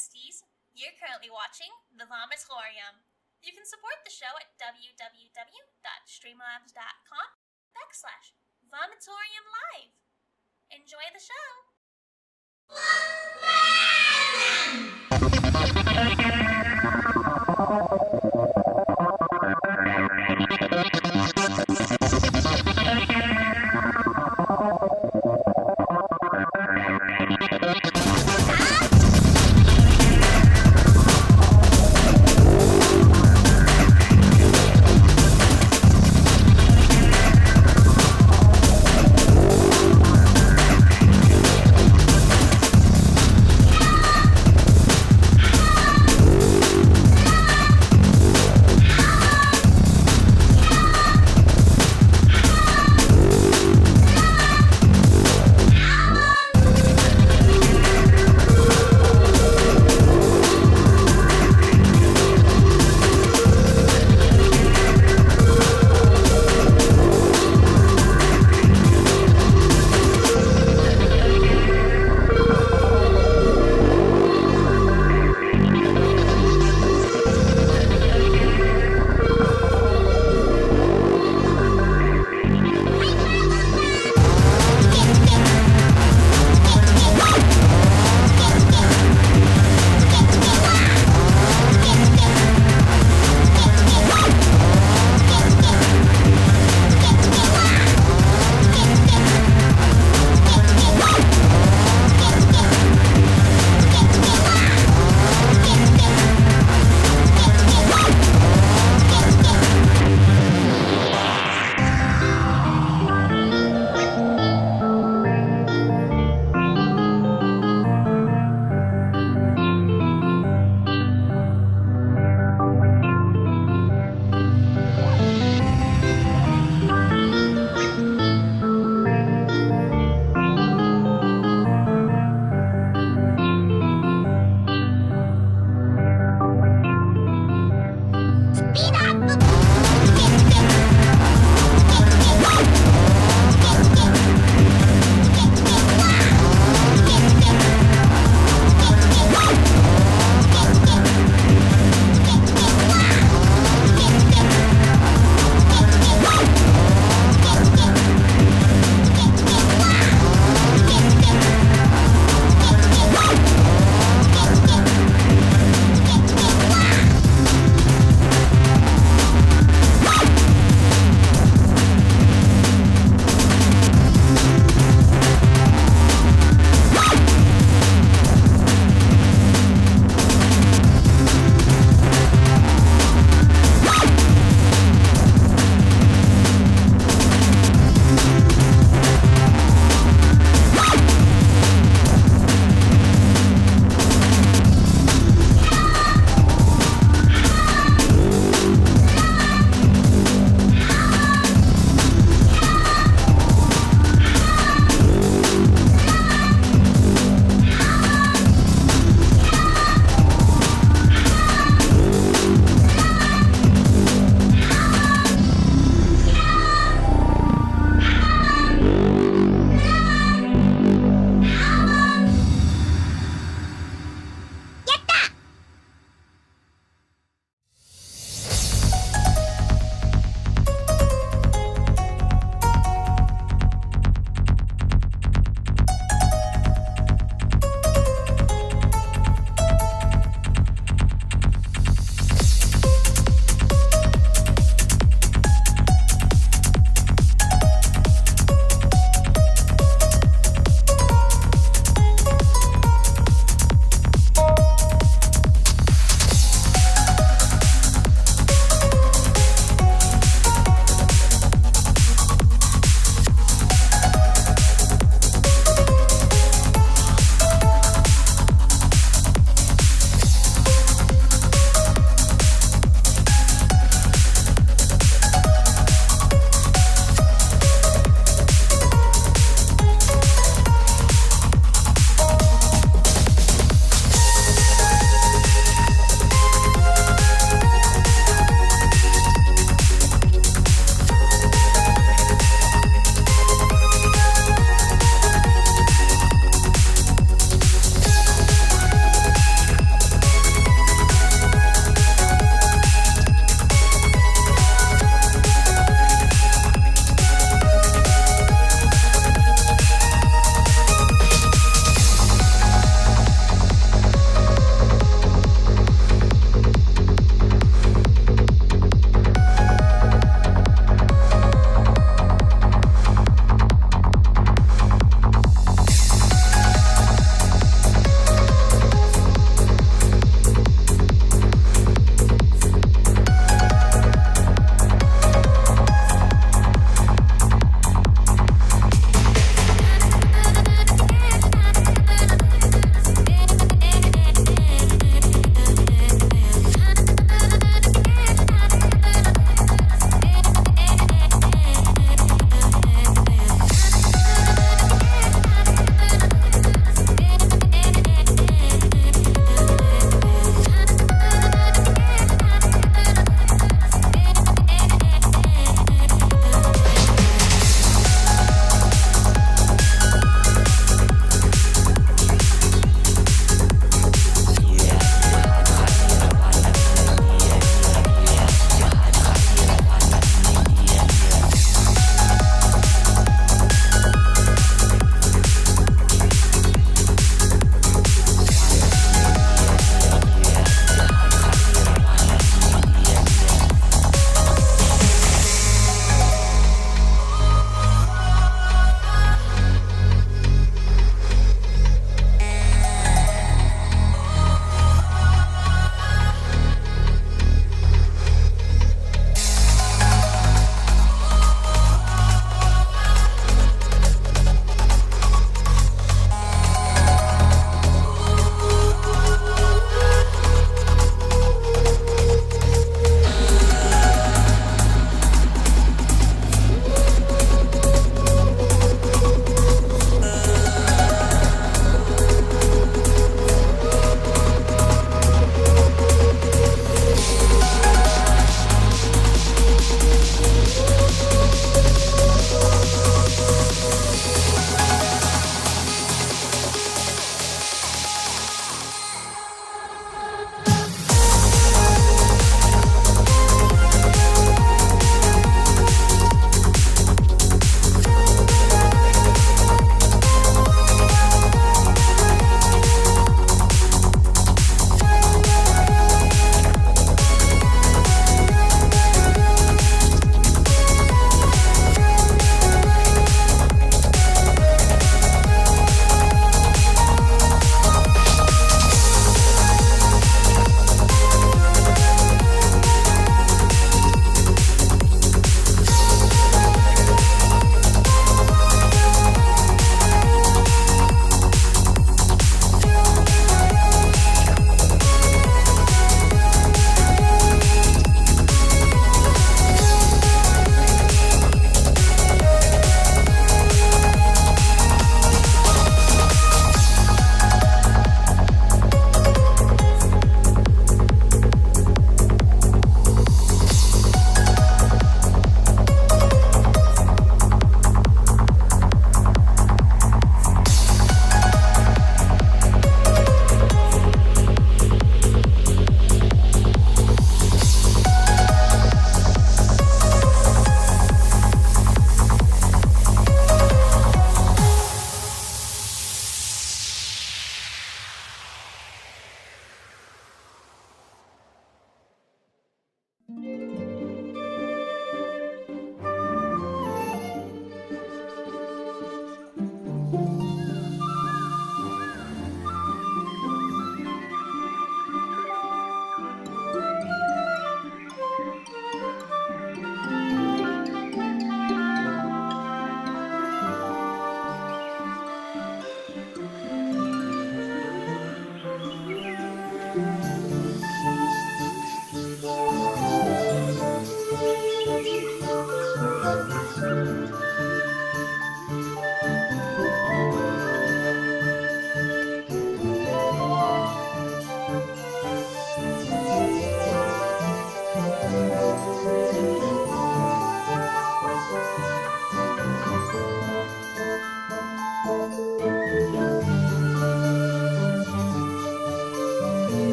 besties. You're currently watching The Vomitorium. You can support the show at www.streamlabs.com/Vomitorium Live. Enjoy the show!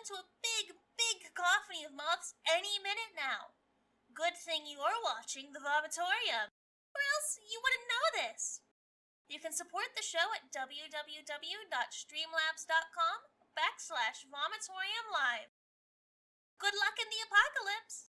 into a big, big cacophony of moths any minute now. Good thing you're watching the Vomitorium, or else you wouldn't know this. You can support the show at www.streamlabs.com/Vomitorium Live. Good luck in the apocalypse!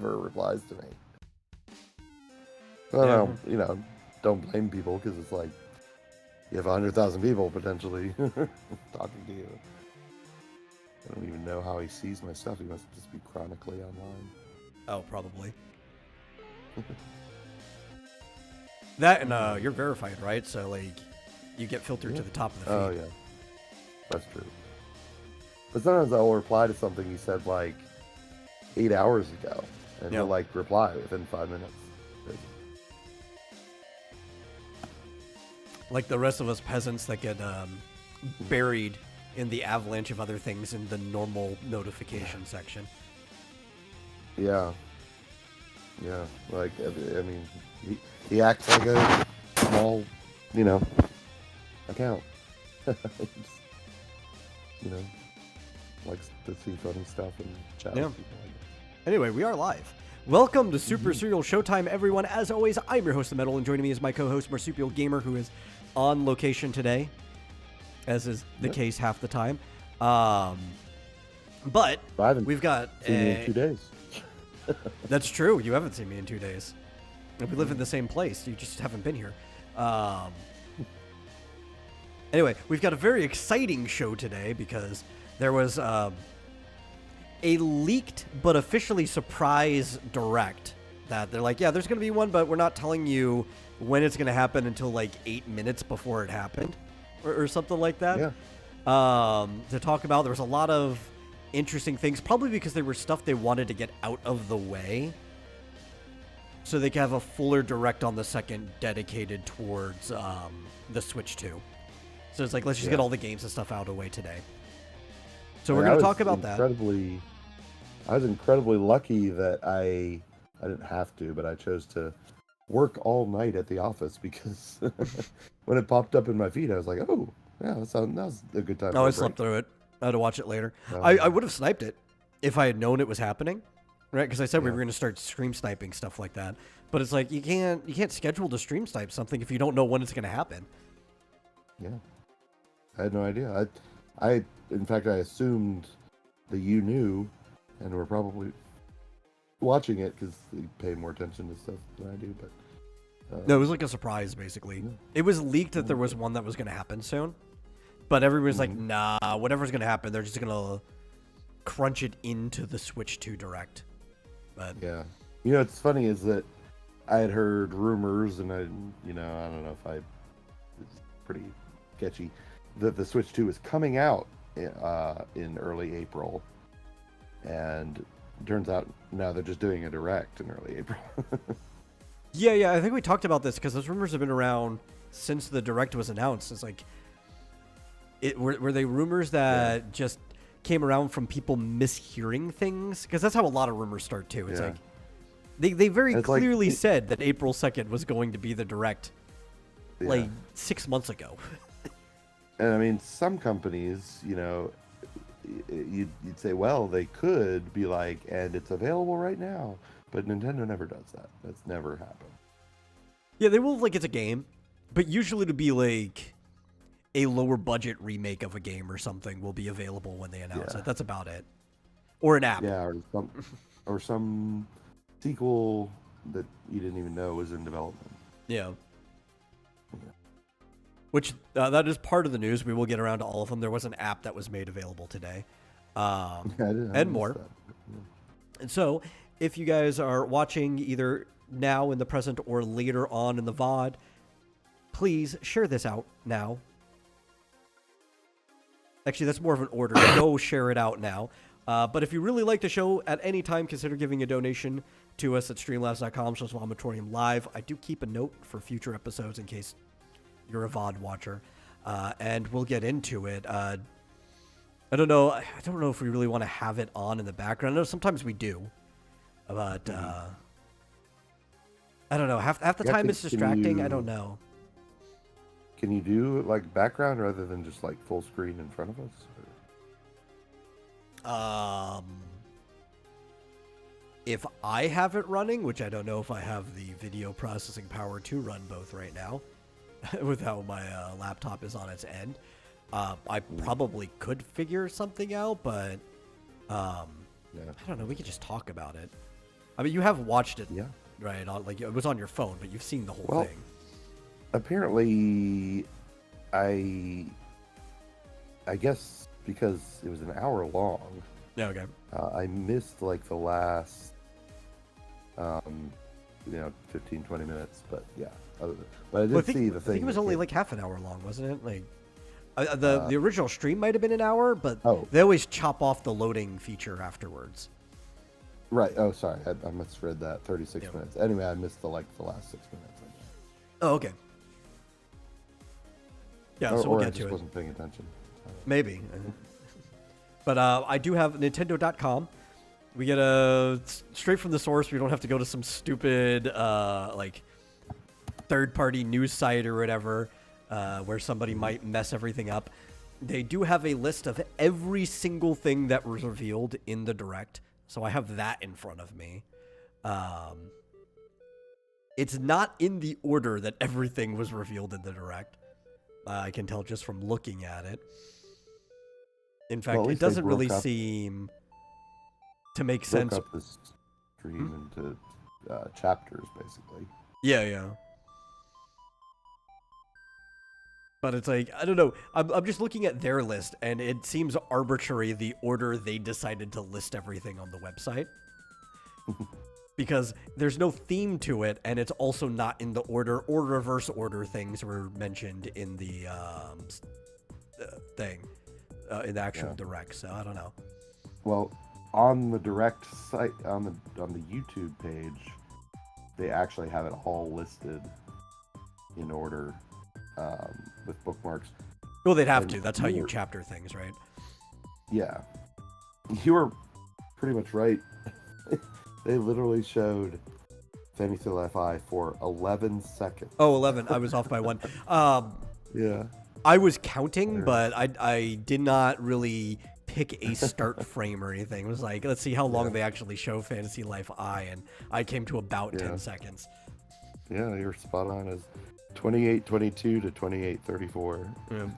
never replies to me. I don't, don't blame people because it's like you have 100,000 people potentially talking to you. I don't even know how he sees my stuff. He must just be chronically online. Oh, probably. That and you're verified, right? So like, you get filtered to the top of the feed. Oh yeah, that's true. But sometimes I'll reply to something you said like 8 hours ago, and he'll like reply within 5 minutes. Like the rest of us peasants that get buried in the avalanche of other things in the normal notification section. Yeah. Yeah, like, I mean, he acts like a small, account. Likes to see funny stuff and chat with people. Anyway, we are live. Welcome to Super Serial Showtime, everyone. As always, I'm your host, The Metal, and joining me is my co-host, Marsupial Gamer, who is on location today, as is the case half the time. But we've got seen me in 2 days. That's true. You haven't seen me in 2 days. We live in the same place. You just haven't been here. Anyway, we've got a very exciting show today because there was a leaked but officially surprise direct that they're like, yeah, there's going to be one, but we're not telling you when it's going to happen until like 8 minutes before it happened or something like that. Yeah. To talk about, there was a lot of interesting things, probably because they were stuff they wanted to get out of the way so they could have a fuller direct on the second dedicated towards the Switch 2. So it's like, let's just get all the games and stuff out of the way today. So we're going to talk about that. I was incredibly lucky that I didn't have to, but I chose to work all night at the office because when it popped up in my feed, I was like, oh, yeah, that was a good time. Oh, I slept through it. I had to watch it later. I would have sniped it if I had known it was happening, right? Because I said we were going to start stream sniping stuff like that. But it's like you can't schedule to stream snipe something if you don't know when it's going to happen. Yeah, I had no idea. I in fact I assumed that you knew, and were probably watching it because you pay more attention to stuff than I do. But no, it was like a surprise basically. Yeah. It was leaked that there was one that was going to happen soon. But everyone's like, nah, whatever's going to happen, they're just going to crunch it into the Switch 2 Direct. But yeah. What's funny is that I had heard rumors, and I don't know if it's pretty sketchy, that the Switch 2 is coming out in early April. And it turns out now they're just doing a Direct in early April. Yeah, I think we talked about this because those rumors have been around since the Direct was announced. It's like, were they rumors that just came around from people mishearing things? Because that's how a lot of rumors start too. It's like they very clearly said that April 2nd was going to be the Direct like 6 months ago. And I mean, some companies, you'd say, well, they could be like, and it's available right now. But Nintendo never does that. That's never happened. Yeah, they will, like, it's a game. But usually to be like a lower budget remake of a game or something will be available when they announce it. That's about it. Or an app. Yeah, or some sequel that you didn't even know was in development. Yeah. Which, that is part of the news. We will get around to all of them. There was an app that was made available today. And more. And so, if you guys are watching either now in the present or later on in the VOD, please share this out now. Actually, that's more of an order. Go share it out now. But if you really like the show at any time, consider giving a donation to us at streamlabs.com/vomitorium live. I do keep a note for future episodes in case you're a VOD watcher. And we'll get into it. I don't know if we really want to have it on in the background. I know sometimes we do. But I don't know. Half the time it's distracting. I don't know. Can you do like background rather than just like full screen in front of us? If I have it running, which I don't know if I have the video processing power to run both right now, with how my laptop is on its end, I probably could figure something out, but I don't know. We could just talk about it. I mean, you have watched it, Yeah. right? Like it was on your phone, but you've seen the whole Well, thing. apparently, I guess because it was an hour long, Yeah, okay. I missed like the last, um, 15, 20 minutes. But yeah, but I did see the I thing. think it was that only came- like half an hour long, wasn't it? Like the original stream might have been an hour, but Oh. they always chop off the loading feature afterwards. Right. Oh, sorry, I misread that. 36 Yeah. minutes. Anyway, I missed the last 6 minutes. Oh, okay. Yeah, so we'll or I get just to it. wasn't paying attention. Maybe. But I do have Nintendo.com. We get straight from the source. We don't have to go to some stupid like third-party news site or whatever where somebody might mess everything up. They do have a list of every single thing that was revealed in the Direct. So I have that in front of me. It's not in the order that everything was revealed in the Direct. I can tell just from looking at it. In fact, Well, at it least they doesn't really broke up- seem to make Broke sense. up this stream into chapters, basically. Yeah. But it's like, I don't know. I'm just looking at their list, and it seems arbitrary the order they decided to list everything on the website. Because there's no theme to it, and it's also not in the order or reverse order things were mentioned in the thing, in the actual Direct. So I don't know. Well, on the Direct site, on the YouTube page, they actually have it all listed in order, with bookmarks. Well, they'd have And to. That's how you you're- chapter things, right? Yeah, you were pretty much right. They literally showed Fantasy Life I for 11 seconds. Oh, 11. I was off by one. Yeah. I was counting, Sure. but I did not really pick a start frame or anything. It was like, let's see how long they actually show Fantasy Life I, and I came to about 10 seconds. Yeah, you're spot on. As 28:22 to 28:34. Yeah.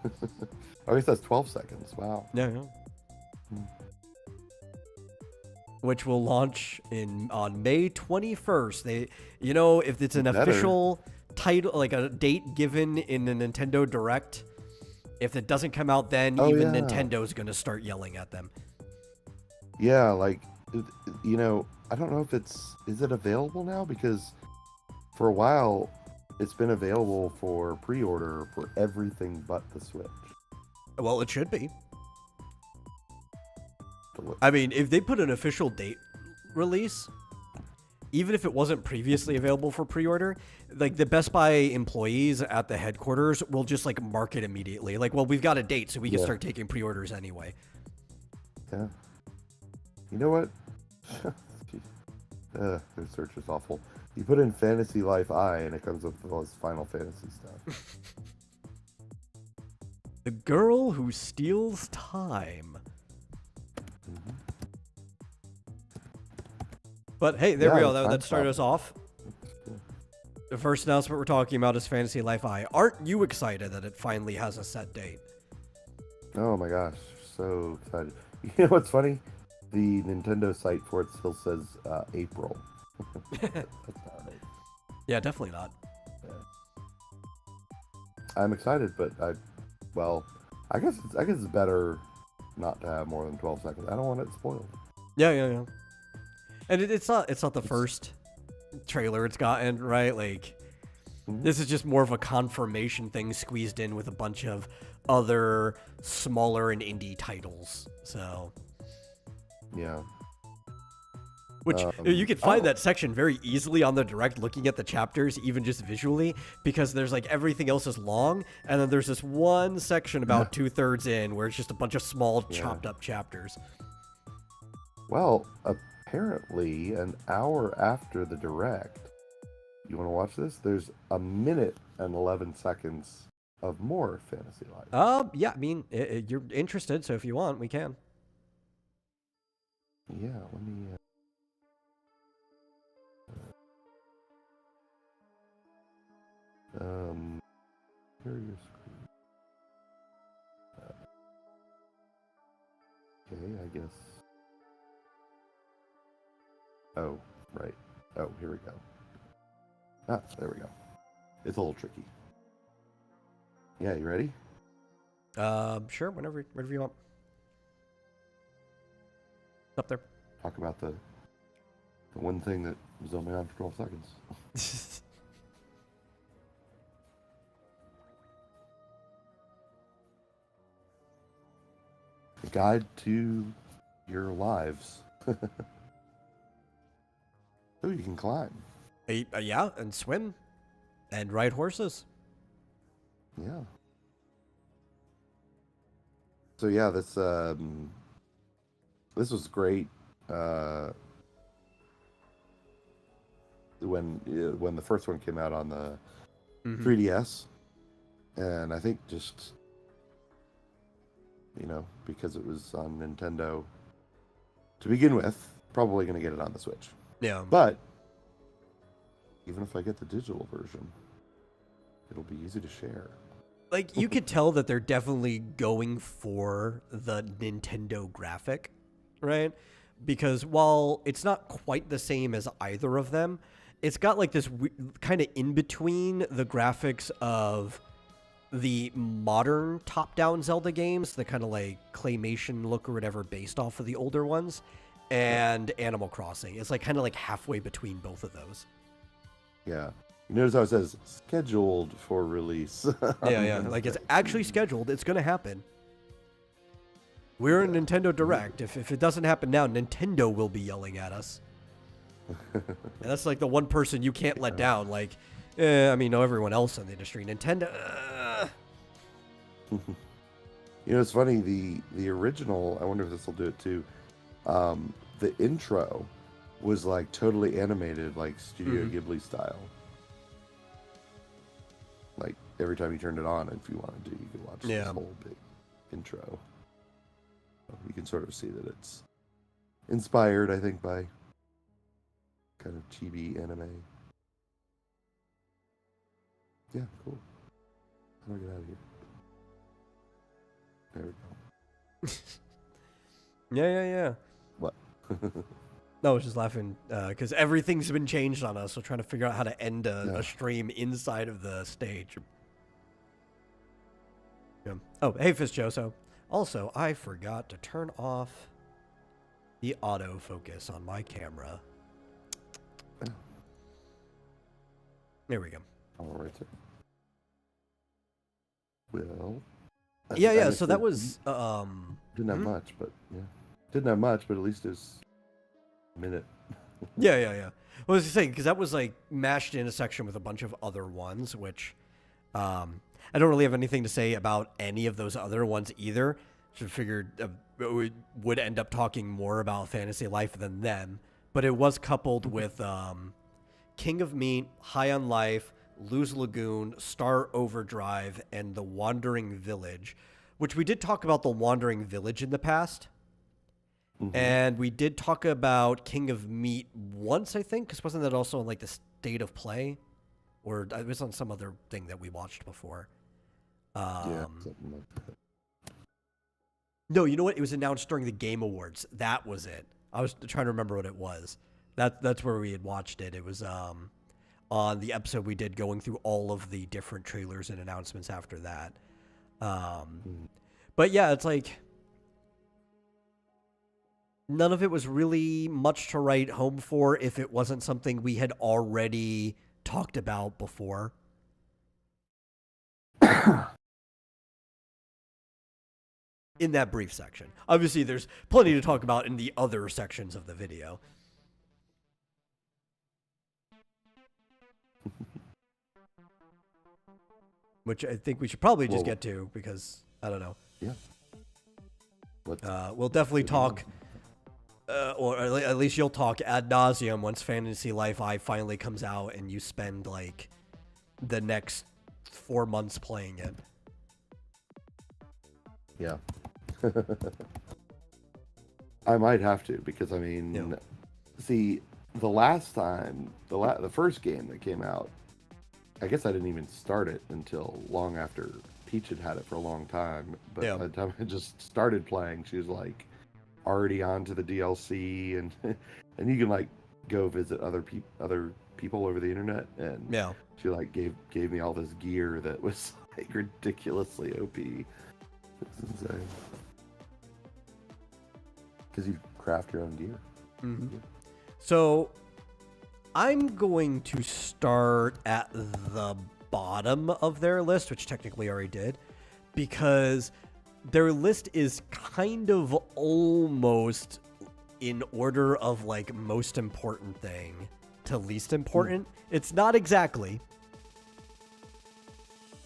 I guess that's 12 seconds. Wow. Yeah. Which will launch on May 21st. If it's an Better. official title, like a date given in the Nintendo Direct, if it doesn't come out then, even yeah. Nintendo's going to start yelling at them. Yeah, like, I don't know if is it available now? Because for a while, it's been available for pre-order for everything but the Switch. Well, it should be. I mean, if they put an official date release, even if it wasn't previously available for pre-order, like the Best Buy employees at the headquarters will just like mark it immediately. Like, well, we've got a date, so we can start taking pre-orders anyway. Yeah. You know what? Their search is awful. You put in Fantasy Life I, and it comes up with all this Final Fantasy stuff. The girl who steals time. But hey, there we go. That started us off. The first announcement we're talking about is Fantasy Life I. Aren't you excited that it finally has a set date? Oh my gosh, so excited. You know what's funny? The Nintendo site for it still says April. That's not right. Yeah, definitely not. I'm excited, but I guess it's better not to have more than 12 seconds. I don't want it spoiled. Yeah. And it's not the first trailer it's gotten, right? Like, this is just more of a confirmation thing squeezed in with a bunch of other smaller and indie titles. So, Yeah. which you could find that section very easily on the Direct, looking at the chapters, even just visually, because there's like everything else is long, and then there's this one section about 2/3 in where it's just a bunch of small chopped up chapters. Well, apparently, an hour after the Direct, you want to watch this? There's a minute and 11 seconds of more Fantasy Life. Yeah, I mean, you're interested, so if you want, we can. Yeah, let me. Share your screen. Okay, I guess. Oh, Right. Oh, here we go. Ah, there we go. It's a little tricky. Yeah, you ready? Sure, whenever you want. Up there. Talk about the one thing that was only on for 12 seconds. The guide to your lives. Oh, you can climb. Yeah, and swim, and ride horses. Yeah. So yeah, this was great. When the first one came out on the 3DS, and I think just because it was on Nintendo to begin with, probably going to get it on the Switch. Yeah. But even if I get the digital version, it'll be easy to share. Like, you could tell that they're definitely going for the Nintendo graphic, right? Because while it's not quite the same as either of them, it's got like this kind of in between the graphics of the modern top-down Zelda games, the kind of like claymation look or whatever based off of the older ones, and Animal Crossing. It's like kind of like halfway between both of those. Yeah. You notice how it says scheduled for release. Yeah. Like, it's actually scheduled. It's going to happen. We're in Nintendo Direct. If it doesn't happen now, Nintendo will be yelling at us. And that's like the one person you can't let down. Like, everyone else in the industry. Nintendo. It's funny. The original, I wonder if this will do it too. The intro was like totally animated, like Studio Ghibli style. Like every time you turned it on, if you wanted to, you could watch this whole big intro. You can sort of see that it's inspired, I think, by kind of chibi anime. Yeah, cool. How do I get out of here? There we go. Yeah. What? No, I was just laughing because everything's been changed on us. So trying to figure out how to end a stream inside of the stage. Yeah. Oh, hey, Fizzjoso. Also, I forgot to turn off the autofocus on my camera. There we go. All right, sir. Well. Yeah. So that was didn't have much, but didn't have much, but at least it's a minute. Yeah. Well, I was saying because that was like mashed in a section with a bunch of other ones, which I don't really have anything to say about any of those other ones either. So I figured we would end up talking more about Fantasy Life than them, but it was coupled with King of Meat, High on Life, Lose Lagoon, Star Overdrive, and The Wandering Village, which we did talk about The Wandering Village in the past. And we did talk about King of Meat once, I think, because wasn't that also in like the State of Play? Or it was on some other thing that we watched before. Something like that. No, you know what? It was announced during the Game Awards. That was it. I was trying to remember what it was. That's where we had watched it. It was on the episode we did going through all of the different trailers and announcements after that. But yeah, it's like none of it was really much to write home for if it wasn't something we had already talked about before. In that brief section. Obviously, there's plenty to talk about in the other sections of the video. Which I think we should probably just get to because, I don't know. Yeah. We'll definitely talk, or at least you'll talk ad nauseum once Fantasy Life I finally comes out and you spend like the next 4 months playing it. Yeah. I might have to because see, the last time the first game that came out, I guess I didn't even start it until long after Peach had it for a long time. But by the time I just started playing, she was like already on to the DLC, and you can like go visit other people over the internet, and Yeah. she like gave me all this gear that was like ridiculously OP. It's insane. Because you craft your own gear. Mm-hmm. So I'm going to start at the bottom of their list, which technically I already did, because their list is kind of almost in order of like most important thing to least important. It's not exactly,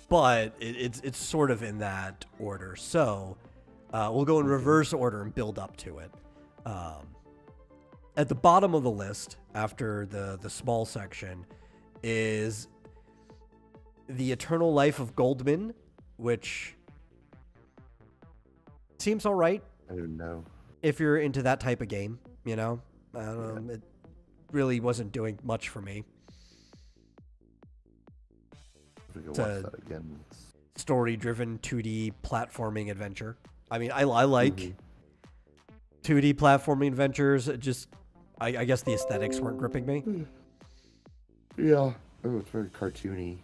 but it's sort of in that order. So we'll go in reverse order and build up to it. At the bottom of the list, after the small section, is The Eternal Life of Goldman, which seems all right. I don't know. If you're into that type of game, you know? It really wasn't doing much for me. Watch that again. Story-driven 2D platforming adventure. I mean, I like 2D platforming adventures. Just, I guess the aesthetics weren't gripping me. Yeah. Oh, it's very cartoony.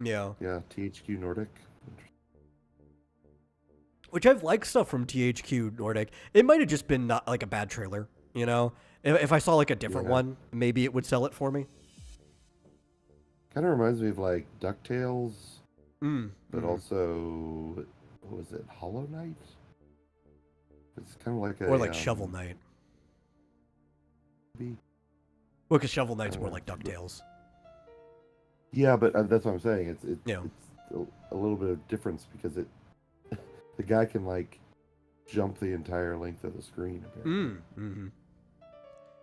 Yeah. Yeah, THQ Nordic. Which I've liked stuff from THQ Nordic. It might have just been not like a bad trailer, you know? If I saw like a different one, maybe it would sell it for me. Kind of reminds me of like DuckTales, but also, what was it, Hollow Knight? It's kind of like a... Or like Shovel Knight. Well, because Shovel Knight's more like DuckTales. Yeah, but that's what I'm saying. It's a little bit of difference because the guy can like jump the entire length of the screen. Mm-hmm.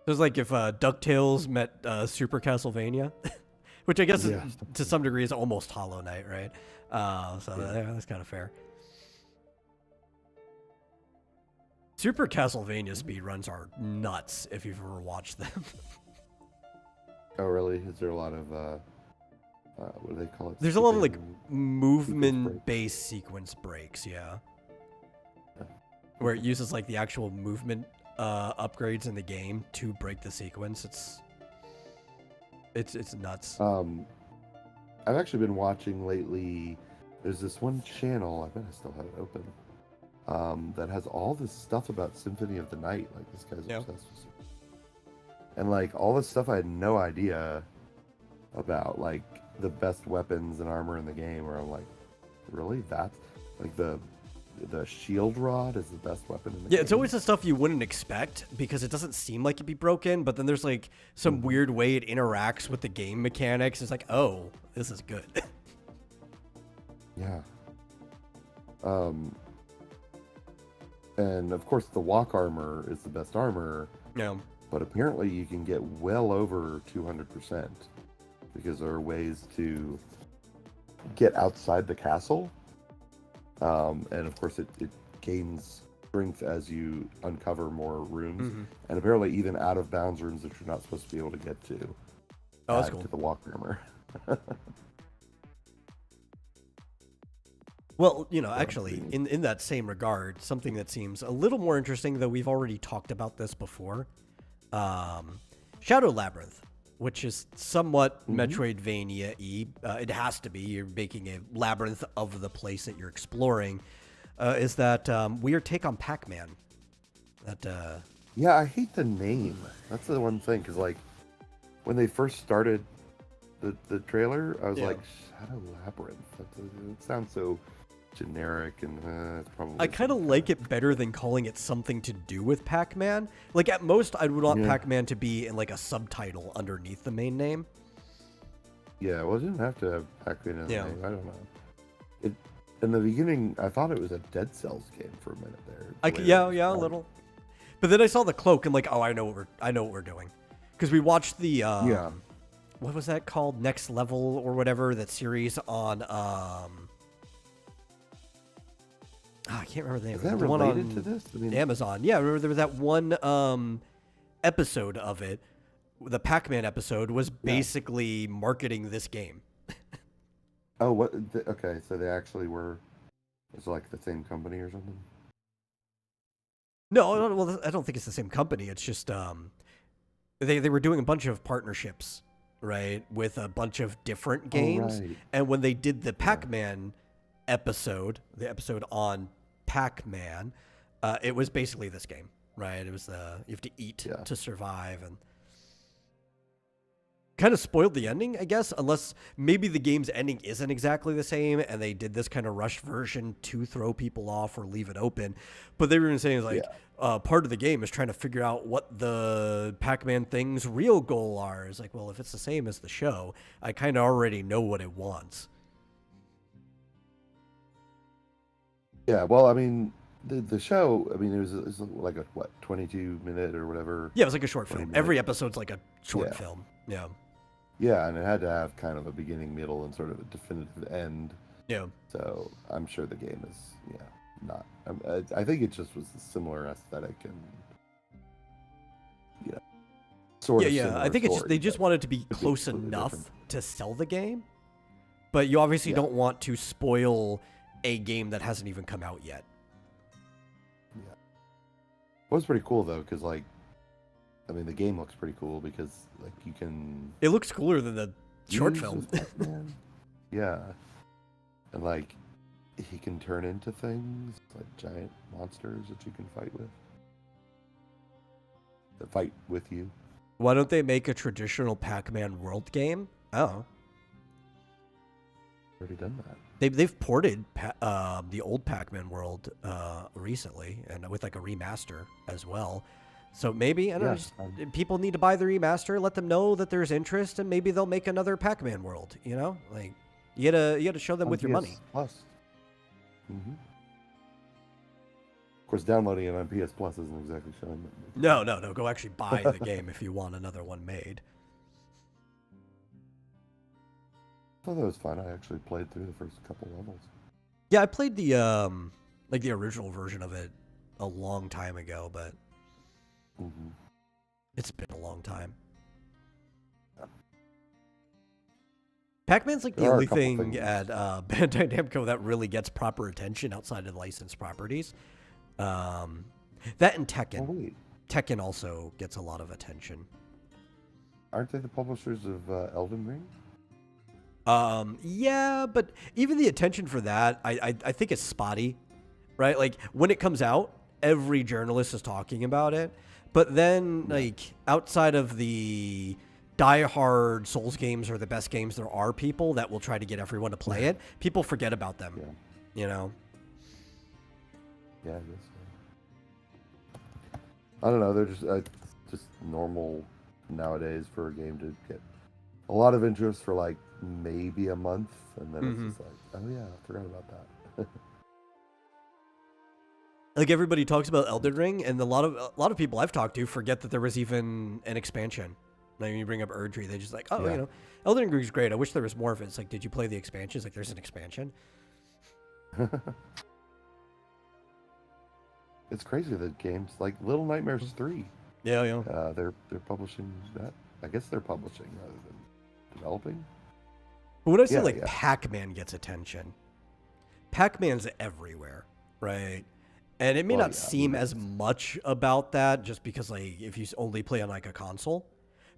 It was like if DuckTales met Super Castlevania, which I guess to some degree is almost Hollow Knight, right? That's kind of fair. Super Castlevania speedruns are nuts if you've ever watched them. Oh, really? Is there a lot of, what do they call it? There's a lot of, like, movement-based sequence breaks, yeah. Where it uses, like, the actual movement upgrades in the game to break the sequence. It's nuts. I've actually been watching lately, there's this one channel, I bet I still have it open, that has all this stuff about Symphony of the Night. Like, this guy's obsessed with it. And, like, all this stuff I had no idea about, like, the best weapons and armor in the game, where I'm like, really? That's, like, the shield rod is the best weapon in the game? Yeah, it's always the stuff you wouldn't expect, because it doesn't seem like it'd be broken, but then there's, like, some weird way it interacts with the game mechanics. It's like, oh, this is good. Yeah. And, of course, the walk armor is the best armor. Yeah. But apparently you can get well over 200% because there are ways to get outside the castle. And of course it gains strength as you uncover more rooms. And apparently even out of bounds rooms that you're not supposed to be able to get to. Oh, that's cool. To the walk armor. Well, you know, actually, in that same regard, something that seems a little more interesting, though we've already talked about this before, Shadow Labyrinth, which is somewhat Metroidvania-y. It has to be. You're making a labyrinth of the place that you're exploring. Is that weird take on Pac-Man? That yeah, I hate the name. That's the one thing, because like when they first started the trailer, I was like, Shadow Labyrinth. It sounds so generic, and it's probably... I kind of like it better than calling it something to do with Pac-Man. Like, at most, I would want Pac-Man to be in, like, a subtitle underneath the main name. Yeah, well, it didn't have to have Pac-Man in the name. I don't know. In the beginning, I thought it was a Dead Cells game for a minute there. Yeah, a little. But then I saw the cloak, and like, oh, I know what we're doing. Because we watched the... what was that called? Next Level or whatever, that series on... I can't remember the name. Is that the related one on to this? I mean, Amazon. Yeah, remember there was that one episode of it. The Pac-Man episode was basically marketing this game. Oh, what? Okay, so they actually were... It's like the same company or something? No, well, I don't think it's the same company. It's just They were doing a bunch of partnerships, right, with a bunch of different games. right. And when they did the Pac-Man episode, the episode on Pac-Man, it was basically this game, right? It was you have to eat to survive, and kind of spoiled the ending, I guess, unless maybe the game's ending isn't exactly the same and they did this kind of rushed version to throw people off or leave it open. But they were even saying, like, part of the game is trying to figure out what the Pac-Man thing's real goal are. It's like, well, if it's the same as the show, I kind of already know what it wants. Yeah, well, I mean, the show, I mean, it was like a, 22-minute or whatever. Yeah, it was like a short film. 20 minute. Every episode's like a short film. Yeah. Yeah, and it had to have kind of a beginning, middle, and sort of a definitive end. Yeah. So I'm sure the game is, not. I think it just was a similar aesthetic and, sort of. Yeah. I think they just wanted to be close enough to sell the game, but you obviously don't want to spoil a game that hasn't even come out yet. Yeah. It was pretty cool though, because like, I mean, the game looks pretty cool because like you can. It looks cooler than the short film. Yeah, and like he can turn into things like giant monsters that you can fight with. That fight with you. Why don't they make a traditional Pac-Man world game? Oh, Already done that. they've ported the old Pac-Man world recently, and with like a remaster as well. So maybe, I don't know, just, people need to buy the remaster, let them know that there's interest, and maybe they'll make another Pac-Man world, you know? Like, you gotta show them with your money. Plus. Mm-hmm. Of course, downloading it on PS Plus isn't exactly showing them. No. Go actually buy the game if you want another one made. I thought that was fun. I actually played through the first couple levels. Yeah, I played the the original version of it a long time ago, but it's been a long time. Yeah. Pac-Man's like the There are a only couple thing things. at Bandai Namco that really gets proper attention outside of licensed properties. That and Tekken. Oh, wait. Tekken also gets a lot of attention. Aren't they the publishers of Elden Ring? Yeah, but even the attention for that, I think it's spotty, right? Like when it comes out, every journalist is talking about it. But then, like, outside of the die-hard Souls games are the best games, there are people that will try to get everyone to play it. People forget about them, you know? Yeah, I guess so. I don't know. They're just normal nowadays for a game to get a lot of interest for, like, maybe a month. And then it's just like, oh, yeah, I forgot about that. Like everybody talks about Elden Ring, and a lot of people I've talked to forget that there was even an expansion. Like when you bring up Erdtree, they just like, you know, Elden Ring's great. I wish there was more of it. It's like, did you play the expansions? Like, there's an expansion. It's crazy that games like Little Nightmares 3. Yeah. They're publishing that. I guess they're publishing rather than developing. But when I say Pac-Man gets attention, Pac-Man's everywhere, right? And it may not seem as much about that just because, like, if you only play on, like, a console.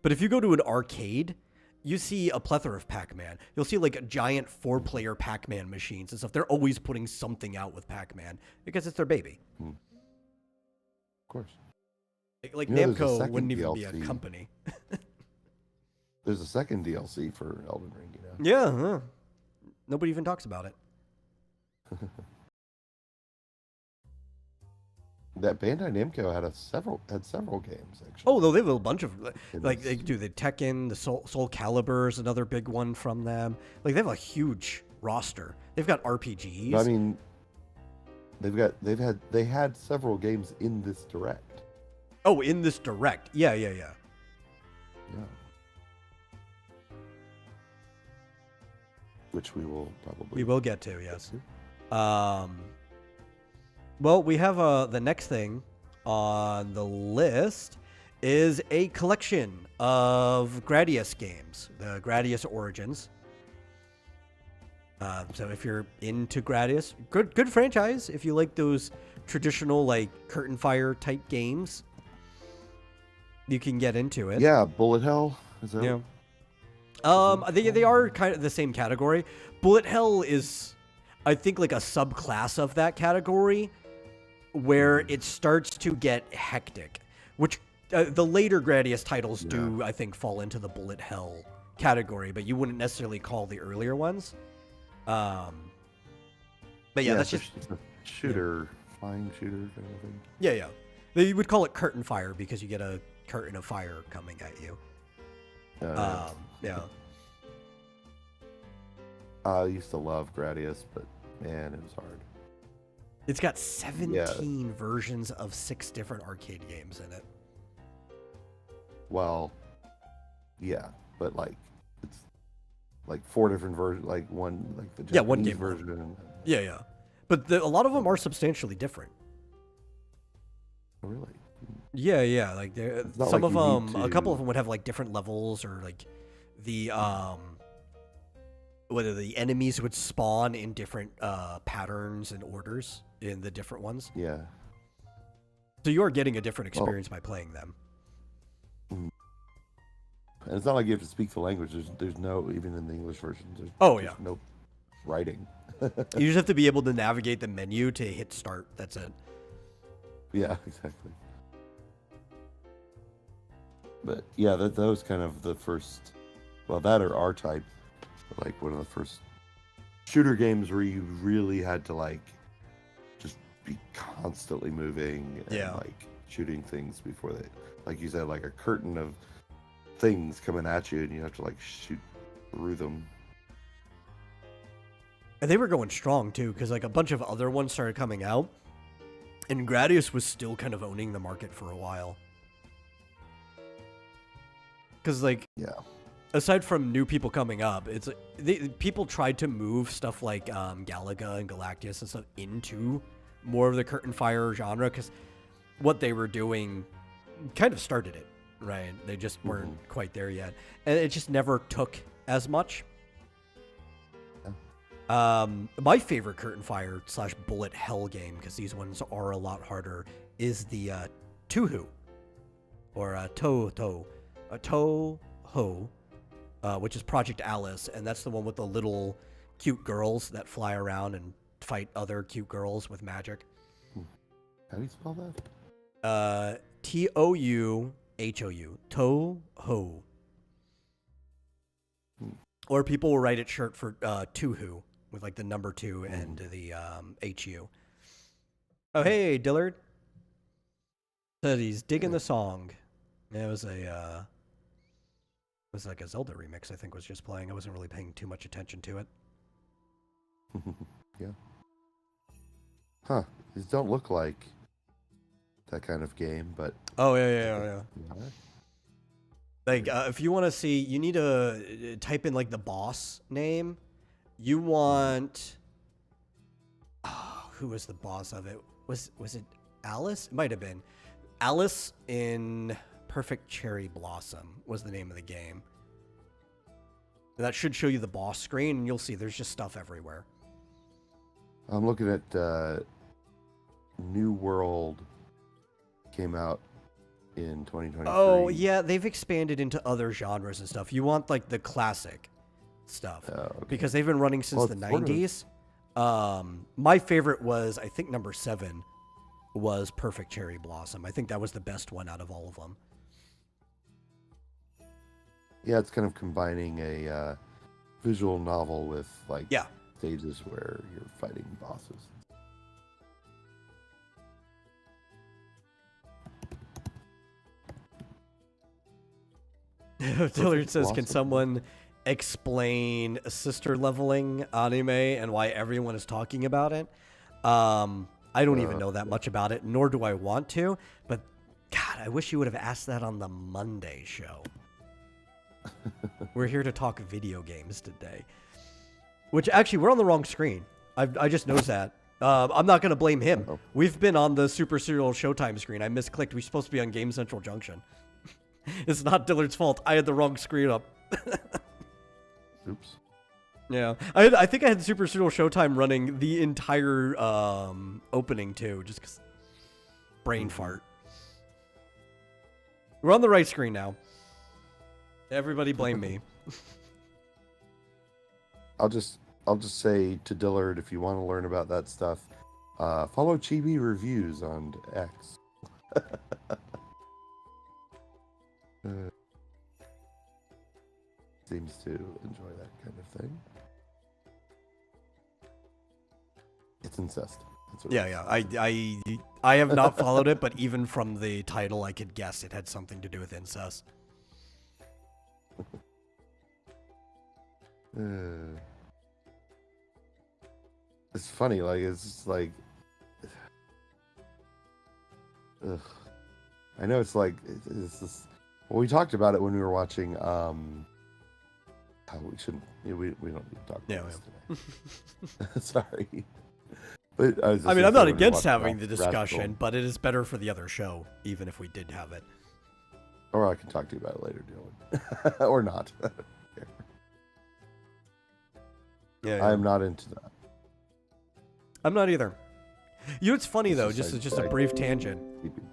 But if you go to an arcade, you see a plethora of Pac-Man. You'll see, like, giant 4-player Pac-Man machines and stuff. They're always putting something out with Pac-Man because it's their baby. Of course. Like You know, Namco wouldn't even be a company. There's a second DLC for Elden Ring, you know? Yeah. Nobody even talks about it. That Bandai Namco had several games actually. Oh no, they have a bunch of like they do the Tekken, the Soul Calibur is another big one from them. Like they have a huge roster. They've got RPGs. I mean, they had several games in this direct. Oh, in this direct, yeah. Which we will probably get to, yes. Well, we have the next thing on the list is a collection of Gradius games, the Gradius Origins. So if you're into Gradius, good franchise. If you like those traditional like curtain fire type games, you can get into it. Yeah, Bullet Hell. Is that? Yeah. They are kind of the same category. Bullet Hell is, I think, like a subclass of that category, where it starts to get hectic. Which the later Gradius titles do, I think, fall into the Bullet Hell category, but you wouldn't necessarily call the earlier ones. But yeah, that's just shooter, flying shooter kind of thing. Yeah. You would call it curtain fire because you get a curtain of fire coming at you. Yeah. I used to love Gradius, but man, it was hard. It's got 17 versions of 6 different arcade games in it. Well, yeah, but like it's like 4 different versions, like one, like the Japanese one game version. Yeah. But a lot of them are substantially different. Really? Yeah. Like some like of them, a couple of them would have like different levels, or like the whether the enemies would spawn in different patterns and orders in the different ones. Yeah. So you are getting a different experience by playing them. And it's not like you have to speak the language. There's no, even in the English version, there's no writing. You just have to be able to navigate the menu to hit start. That's it. Yeah, exactly. But yeah, that was kind of the first, well, that or R-Type, like one of the first shooter games where you really had to like just be constantly moving and like shooting things before they, like you said, like a curtain of things coming at you and you have to like shoot through them. And they were going strong too, because like a bunch of other ones started coming out, and Gradius was still kind of owning the market for a while. Because like, aside from new people coming up, it's people tried to move stuff like Galaga and Galactus and stuff into more of the curtain fire genre, because what they were doing kind of started it, right? They just weren't quite there yet, and it just never took as much. My favorite curtain fire / bullet hell game, because these ones are a lot harder, is the Touhou, or Toho, which is Project Alice, and that's the one with the little cute girls that fly around and fight other cute girls with magic. How do you spell that? Touhou, Toho. Or people will write it short for Touhou, with like the number 2 and the HU. Oh, hey, Dillard. Said he's digging the song. It was like a Zelda remix, I think, was just playing. I wasn't really paying too much attention to it. Yeah. Huh. These don't look like that kind of game, but... Oh, yeah. Like, if you want to see, you need to type in, like, the boss name. You want... Oh, who was the boss of it? Was it Alice? It might have been. Alice in Perfect Cherry Blossom was the name of the game. And that should show you the boss screen, and you'll see there's just stuff everywhere. I'm looking at New World came out in 2023. Oh, yeah, they've expanded into other genres and stuff. You want, like, the classic stuff. Okay. Because they've been running since the 90s. My favorite was, I think, number 7 was Perfect Cherry Blossom. I think that was the best one out of all of them. Yeah, it's kind of combining a visual novel with, like, stages where you're fighting bosses. Dillard says, can someone explain sister leveling anime and why everyone is talking about it? I don't even know that much about it, nor do I want to. But, God, I wish you would have asked that on the Monday show. We're here to talk video games today. Which, actually, we're on the wrong screen. I just noticed that. I'm not going to blame him. Uh-oh. We've been on the Super Serial Showtime screen. I misclicked. We're supposed to be on Game Central Junction. It's not Dillard's fault. I had the wrong screen up. Oops. Yeah. I think I had Super Serial Showtime running the entire opening, too. Just 'cause brain fart. We're on the right screen now. Everybody blame me. I'll just say to Dillard, if you want to learn about that stuff, follow Chibi Reviews on X. Seems to enjoy that kind of thing. It's incest. That's what it is. I have not followed it, but even from the title, I could guess it had something to do with incest. It's funny, like it's just like, ugh. I know it's like it's this. Well, we talked about it when we were watching. We shouldn't. We don't need to talk about this today. Sorry. But I mean, I'm not against having the discussion, but it is better for the other show, even if we did have it. Or I can talk to you about it later, Dylan. Or not. Yeah. I'm not into that. I'm not either. You know, it's funny though, It's just a brief tangent, People.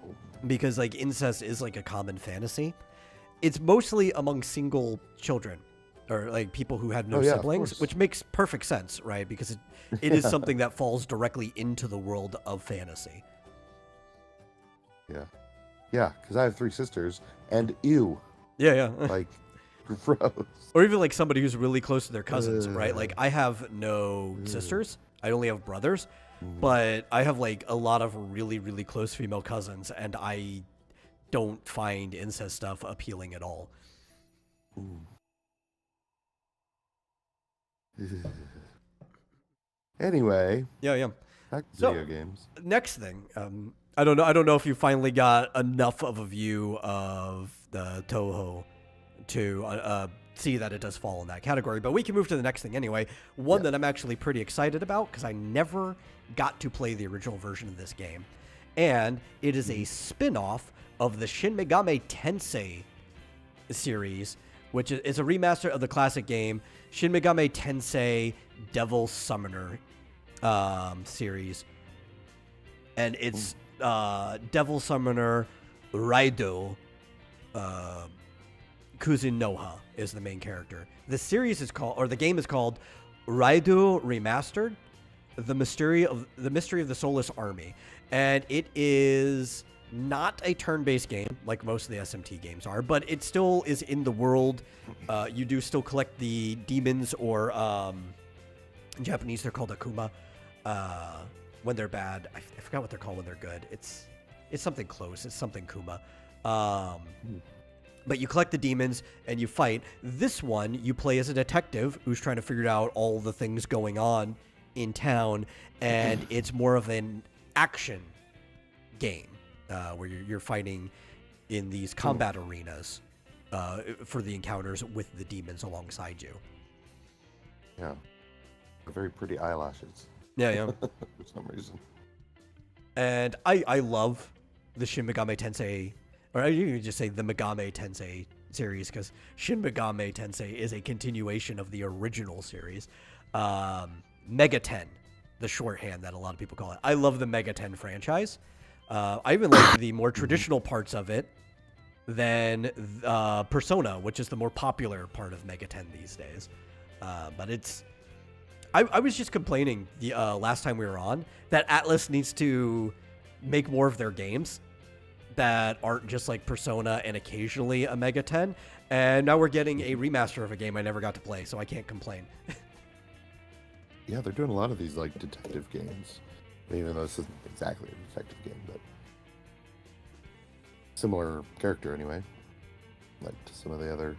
because like incest is like a common fantasy. It's mostly among single children, or like people who have no Oh, yeah, of siblings, course. which makes perfect sense, right? Because it is something that falls directly into the world of fantasy. Yeah. Yeah, because I have 3 sisters, and ew. Yeah. Like, gross. Or even like somebody who's really close to their cousins, right? Like I have no sisters. I only have brothers, but I have like a lot of really, really close female cousins, and I don't find incest stuff appealing at all. Anyway, Yeah. back to So- video games. Next thing, I don't know if you finally got enough of a view of the Toho to see that it does fall in that category, but we can move to the next thing anyway. One that I'm actually pretty excited about because I never got to play the original version of this game, and it is a spin-off of the Shin Megami Tensei series, which is a remaster of the classic game Shin Megami Tensei Devil Summoner series, and it's Devil Summoner Raido Kuzunoha is the main character. The series is called, or the game is called, Raido Remastered: The Mystery of the Soulless Army, and it is not a turn-based game like most of the SMT games are, but it still is in the world. You do still collect the demons, or in Japanese they're called Akuma. When they're bad, I forgot what they're called when they're good. It's something close. It's something Kuma. But you collect the demons and you fight. This one, you play as a detective who's trying to figure out all the things going on in town, and it's more of an action game where you're fighting in these combat arenas for the encounters with the demons alongside you. Yeah. Very pretty eyelashes. Yeah. For some reason. And I love the Shin Megami Tensei, or you can just say the Megami Tensei series, because Shin Megami Tensei is a continuation of the original series. Mega 10, the shorthand that a lot of people call it. I love the Mega 10 franchise. I even like the more traditional parts of it than Persona, which is the more popular part of Mega 10 these days. But it's... I was just complaining the last time we were on that Atlas needs to make more of their games that aren't just like Persona and occasionally a Mega 10. And now we're getting a remaster of a game I never got to play, so I can't complain. Yeah, they're doing a lot of these like detective games. Even though this isn't exactly a detective game, but similar character anyway. Like to some of the other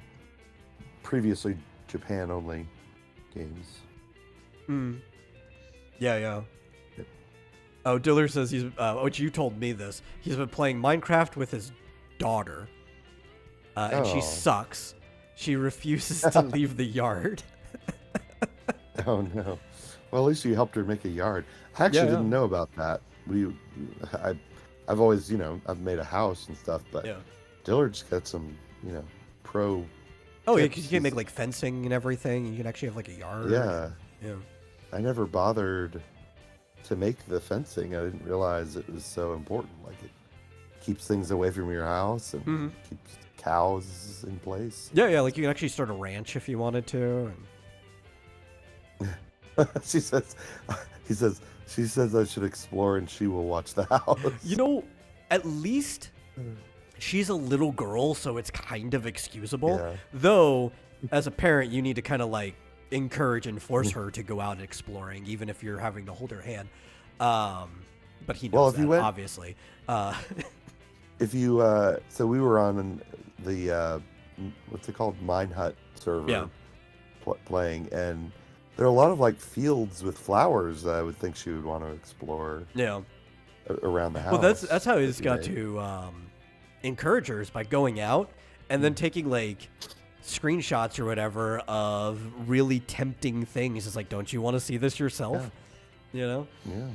previously Japan-only games. Yeah. Yep. Oh, Diller says he's, which you told me this, he's been playing Minecraft with his daughter, and she sucks. She refuses to leave the yard. Oh no. Well, at least you helped her make a yard. I actually didn't know about that. I've always, I've made a house and stuff, but Dillard's got some, pro. Oh yeah, because you can make like fencing and everything. You can actually have like a yard. Yeah. Yeah. I never bothered to make the fencing. I didn't realize it was so important. Like keeps things away from your house and Mhm. keeps cows in place. Yeah, like you can actually start a ranch if you wanted to. And She says, she says I should explore and she will watch the house. you know, at least she's a little girl, so it's kind of excusable. Yeah. Though, as a parent, you need to kind of like encourage and force her to go out exploring, even if you're having to hold her hand. But he knows Well, if that, you went- obviously. If you, so we were on the, what's it called? Mine Hut server Yeah. playing, and there are a lot of like fields with flowers that I would think she would want to explore Yeah. around the house. Well, that's how he's if you got may. to encourage her, is by going out and then taking like screenshots or whatever of really tempting things. It's like, don't you want to see this yourself? You know? Yeah.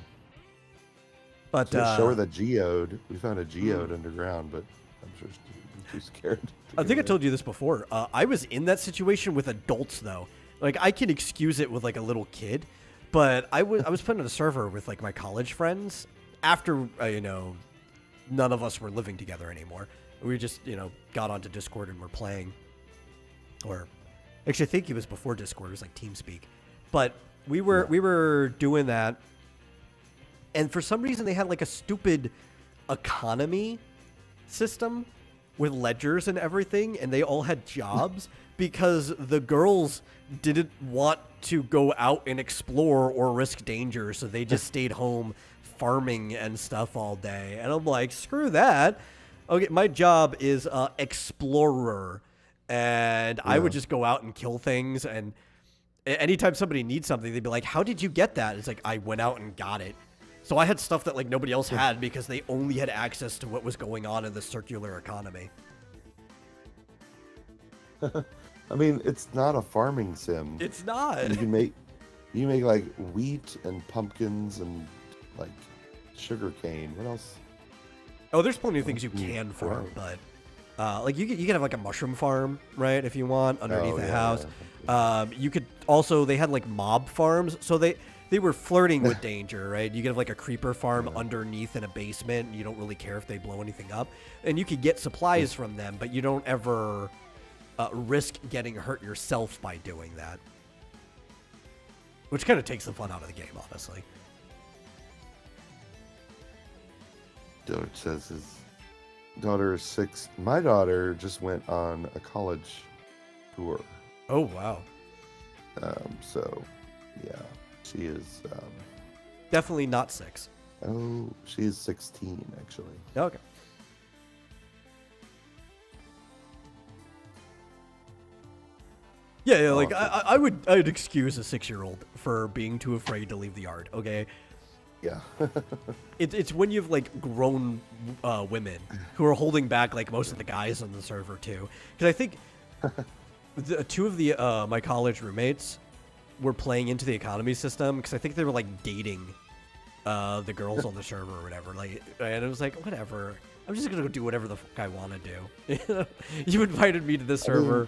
But So show her the geode. We found a geode underground, but I'm sure she's too scared. I think I told you this before. I was in that situation with adults, though. Like, I can excuse it with like a little kid, but I was put on a server with like my college friends after none of us were living together anymore. We just got onto Discord and were playing. Or actually, I think it was before Discord. It was like TeamSpeak, but we were doing that. And for some reason, they had like a stupid economy system with ledgers and everything, and they all had jobs because the girls didn't want to go out and explore or risk danger, so they just stayed home farming and stuff all day. And I'm like, screw that. Okay, my job is explorer, and I would just go out and kill things. And anytime somebody needs something, they'd be like, how did you get that? It's like, I went out and got it. So I had stuff that like nobody else had because they only had access to what was going on in the circular economy. I mean, it's not a farming sim. It's not. You make like wheat and pumpkins and like sugar cane. What else? Oh, there's plenty of things you can farm, but like you can have like a mushroom farm, right? If you want underneath the house. You could also, they had like mob farms, so they were flirting with danger, right? You could have like a creeper farm underneath in a basement. And you don't really care if they blow anything up, and you could get supplies from them, but you don't ever risk getting hurt yourself by doing that, which kind of takes the fun out of the game, honestly. George says his daughter is 6. My daughter just went on a college tour. Oh wow. So yeah, she is. Definitely not 6. Oh, she is 16 actually. Okay. Yeah, like I'd excuse a 6-year-old for being too afraid to leave the yard. Okay, Yeah. it's when you've like grown women who are holding back like most of the guys on the server too. Because I think two of the my college roommates were playing into the economy system because I think they were like dating the girls on the server or whatever. Like, and it was like, whatever. I'm just gonna go do whatever the fuck I want to do. You invited me to this server.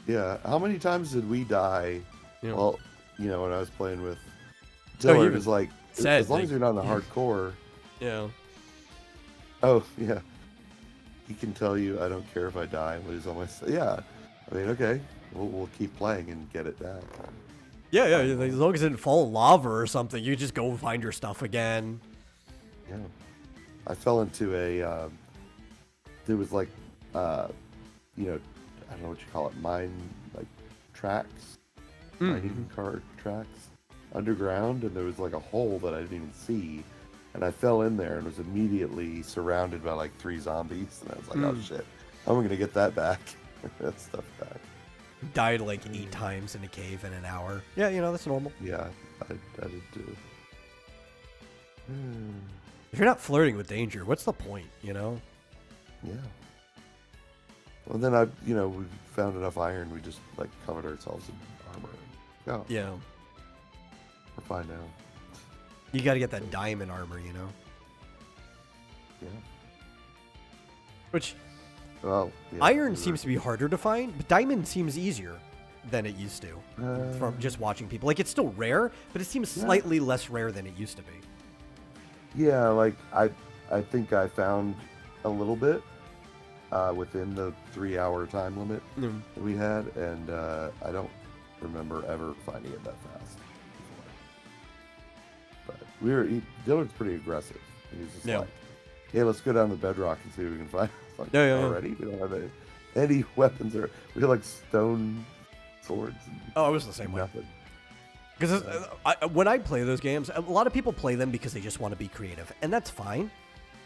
Yeah. How many times did we die? Yeah. Well, when I was playing with Oh, Dylan, you it was like, said, as long like- as you're not in the hardcore. Yeah. Oh, yeah. He can tell you, I don't care if I die and lose all my stuff. Yeah. I mean, okay. We'll keep playing and get it back. Yeah, like, as long as it didn't fall in lava or something, you just go find your stuff again. Yeah. I fell into a, there was like, I don't know what you call it, mine, like, tracks, mining car tracks, underground, and there was like a hole that I didn't even see, and I fell in there and was immediately surrounded by like 3 zombies, and I was like, oh shit, how am I gonna get that back? That stuff back. Died like 8 times in a cave in an hour. Yeah, that's normal. Yeah, I did too. If you're not flirting with danger, what's the point, Yeah. Well, then we found enough iron, we just like covered ourselves in armor. Yeah. Yeah. We're fine now. You got to get that diamond armor, Yeah. Which, Well, yeah, iron we seems to be harder to find, but diamond seems easier than it used to from just watching people. Like, it's still rare, but it seems slightly less rare than it used to be. Yeah, like I I think I found a little bit within the 3-hour time limit that we had, and I don't remember ever finding it that fast before. But Dillard's pretty aggressive. He's just like, "Hey, let's go down the bedrock and see what we can find." Like, already? We don't have any weapons, or we have like stone swords. Oh, I was the same way. Because when I play those games, a lot of people play them because they just want to be creative, and that's fine,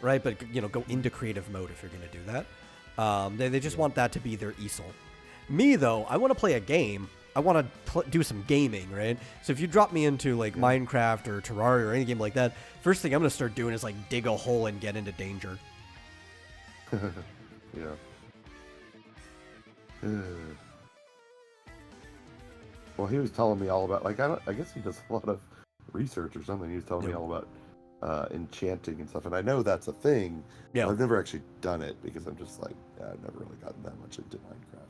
right? But go into creative mode if you're going to do that. They just want that to be their easel. Me though, I want to play a game. I want to do some gaming, right? So if you drop me into like Minecraft or Terraria or any game like that, first thing I'm going to start doing is like dig a hole and get into danger. Yeah. Well, he was telling me all about, like, I guess he does a lot of research or something. He was telling me all about enchanting and stuff, and I know that's a thing. Yeah. I've never actually done it because I'm just like, I've never really gotten that much into Minecraft.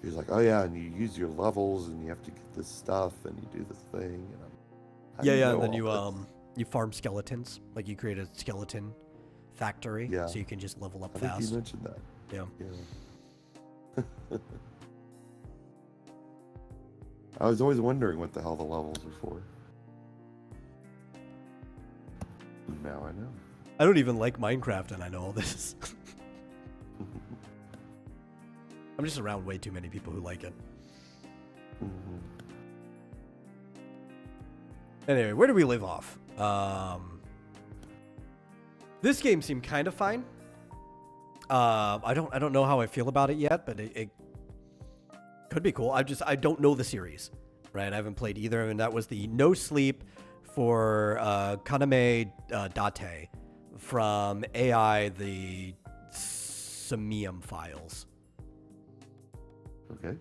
He's like, oh yeah, and you use your levels, and you have to get this stuff, and you do this thing, and and then you farm skeletons, like you create a skeleton factory, so you can just level up fast. I think you mentioned that. Yeah. I was always wondering what the hell the levels are for. Now I know. I don't even like Minecraft, and I know all this. I'm just around way too many people who like it. Anyway, where do we leave off? This game seemed kind of fine. I don't know how I feel about it yet, but it could be cool. I don't know the series, right? I haven't played either, and that was the No Sleep for Kaname Date from AI, the Simium files. Okay.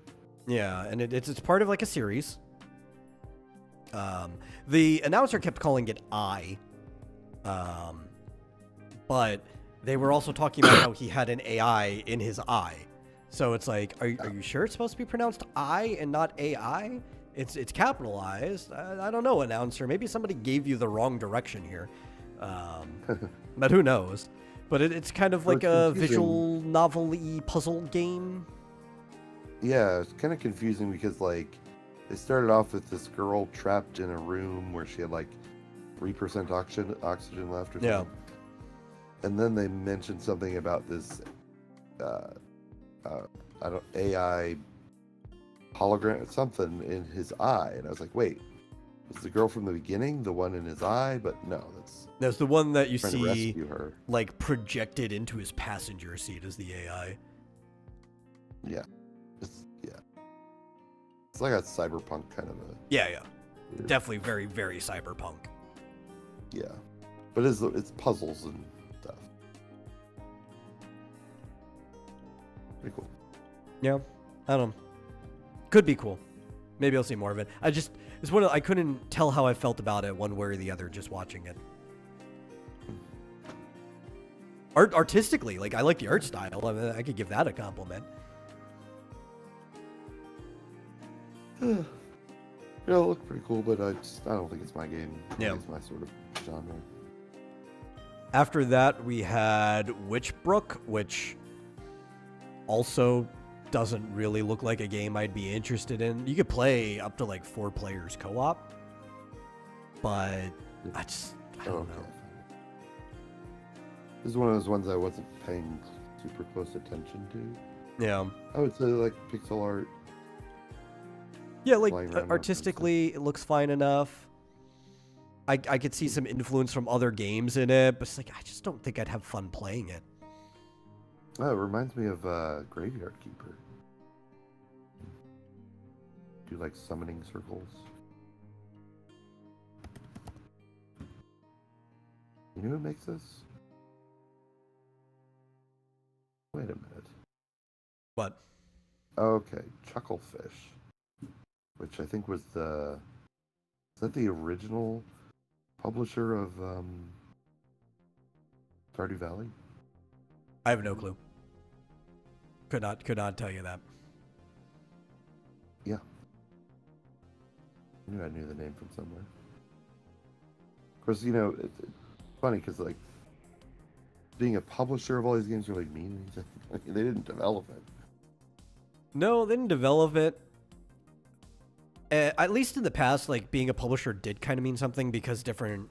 Yeah, and it's part of like a series. The announcer kept calling it I, but they were also talking about how he had an AI in his eye. So it's like, are you sure it's supposed to be pronounced I and not AI? It's capitalized. I don't know, announcer. Maybe somebody gave you the wrong direction here. But who knows? But it's kind of like a visual novel-y puzzle game. Yeah, it's kind of confusing because, like, they started off with this girl trapped in a room where she had, like, 3% oxygen left or something. Yeah. And then they mentioned something about this, AI hologram, something in his eye. And I was like, wait, is the girl from the beginning the one in his eye? But no, that's the one that you see to rescue her. Like projected into his passenger seat as the AI. Yeah. It's like a cyberpunk kind of a... Yeah. Definitely very, very cyberpunk. Yeah. But it's puzzles and stuff. Pretty cool. Yeah. I don't know. Could be cool. Maybe I'll see more of it. I couldn't tell how I felt about it one way or the other just watching it. Artistically, like, I like the art style. I mean, I could give that a compliment. Yeah, it looked pretty cool, but I don't think it's my game. Yeah. It's my sort of genre. After that, we had Witchbrook, which also doesn't really look like a game I'd be interested in. You could play up to like 4 players co-op, but I don't know. This is one of those ones I wasn't paying super close attention to. Yeah. I would say like pixel art. Yeah, like artistically, it looks fine enough. I could see some influence from other games in it, but it's like I just don't think I'd have fun playing it. Oh, it reminds me of Graveyard Keeper. Do like summoning circles. You know who makes this? Wait a minute. What? Okay, Chucklefish. Which I think was is that the original publisher of Stardew Valley? I have no clue. Could not tell you that. Yeah. I knew the name from somewhere. Of course, funny because like being a publisher of all these games really mean anything. Like, they didn't develop it. No, they didn't develop it. At least in the past, like being a publisher did kind of mean something because different,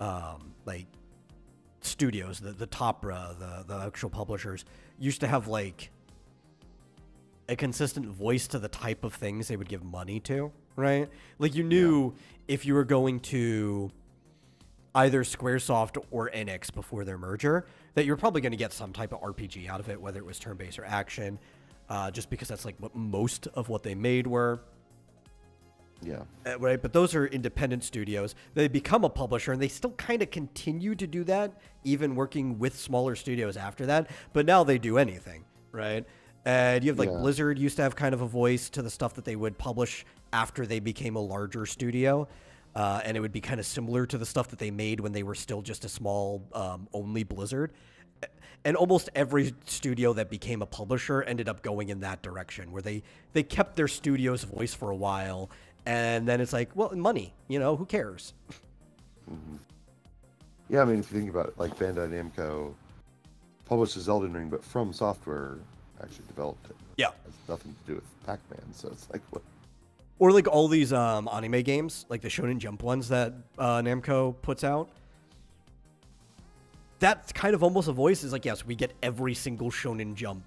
like studios, the Topra, the actual publishers used to have like a consistent voice to the type of things they would give money to, right? Like you knew if you were going to either Squaresoft or NX before their merger, that you're probably going to get some type of RPG out of it, whether it was turn-based or action, just because that's like what most of what they made were. Yeah. Right, but those are independent studios. They become a publisher, and they still kind of continue to do that, even working with smaller studios after that. But now they do anything, right? And you have like Blizzard used to have kind of a voice to the stuff that they would publish after they became a larger studio. And it would be kind of similar to the stuff that they made when they were still just a small, only Blizzard. And almost every studio that became a publisher ended up going in that direction, where they kept their studio's voice for a while, and then it's like, well, money, who cares? Mm-hmm. Yeah, I mean, if you think about it, like Bandai Namco publishes Elden Ring, but From Software actually developed it. Yeah. It has nothing to do with Pac-Man, so it's like, what? Or like all these anime games, like the Shonen Jump ones that Namco puts out. That's kind of almost a voice. Is like, yes, we get every single Shonen Jump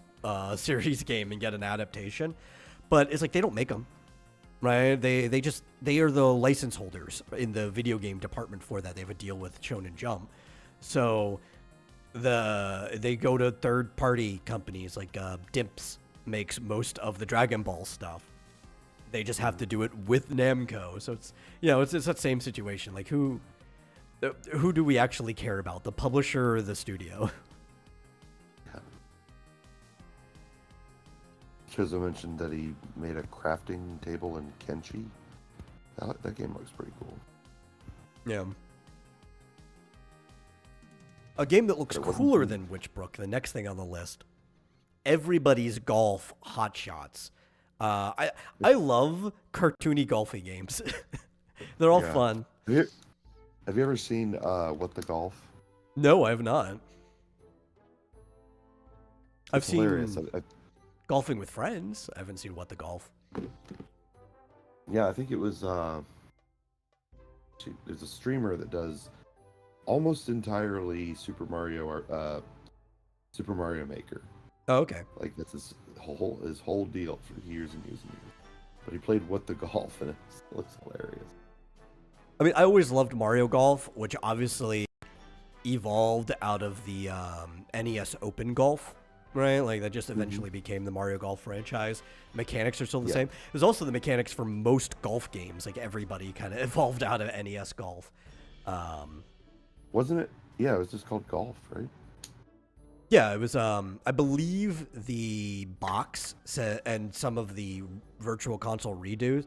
series game and get an adaptation, but it's like they don't make them, right? They are the license holders in the video game department for that. They have a deal with Shonen Jump, so they go to third party companies like Dimps makes most of the Dragon Ball stuff. They just have to do it with Namco, so it's it's that same situation. Like who do we actually care about, the publisher or the studio? Chizo mentioned that he made a crafting table in Kenshi. That game looks pretty cool. Yeah. A game that looks cooler than Witchbrook, the next thing on the list. Everybody's Golf Hot Shots. I love cartoony golfing games. They're all fun. Have you ever seen What the Golf? No, I have not. I've hilarious. seen Golfing with Friends. I haven't seen What the Golf. Yeah, I think it was there's a streamer that does almost entirely Super Mario Maker. Oh, okay. Like that's his whole deal for years and years and years. But he played What the Golf, and it looks hilarious. I mean, I always loved Mario Golf, which obviously evolved out of the NES Open Golf, right? Like that just eventually became the Mario Golf franchise. Mechanics are still the same. It was also the mechanics for most golf games. Like everybody kind of evolved out of NES Golf. Wasn't it? Yeah, it was just called Golf, right? Yeah, it was. I believe the box and some of the Virtual Console redos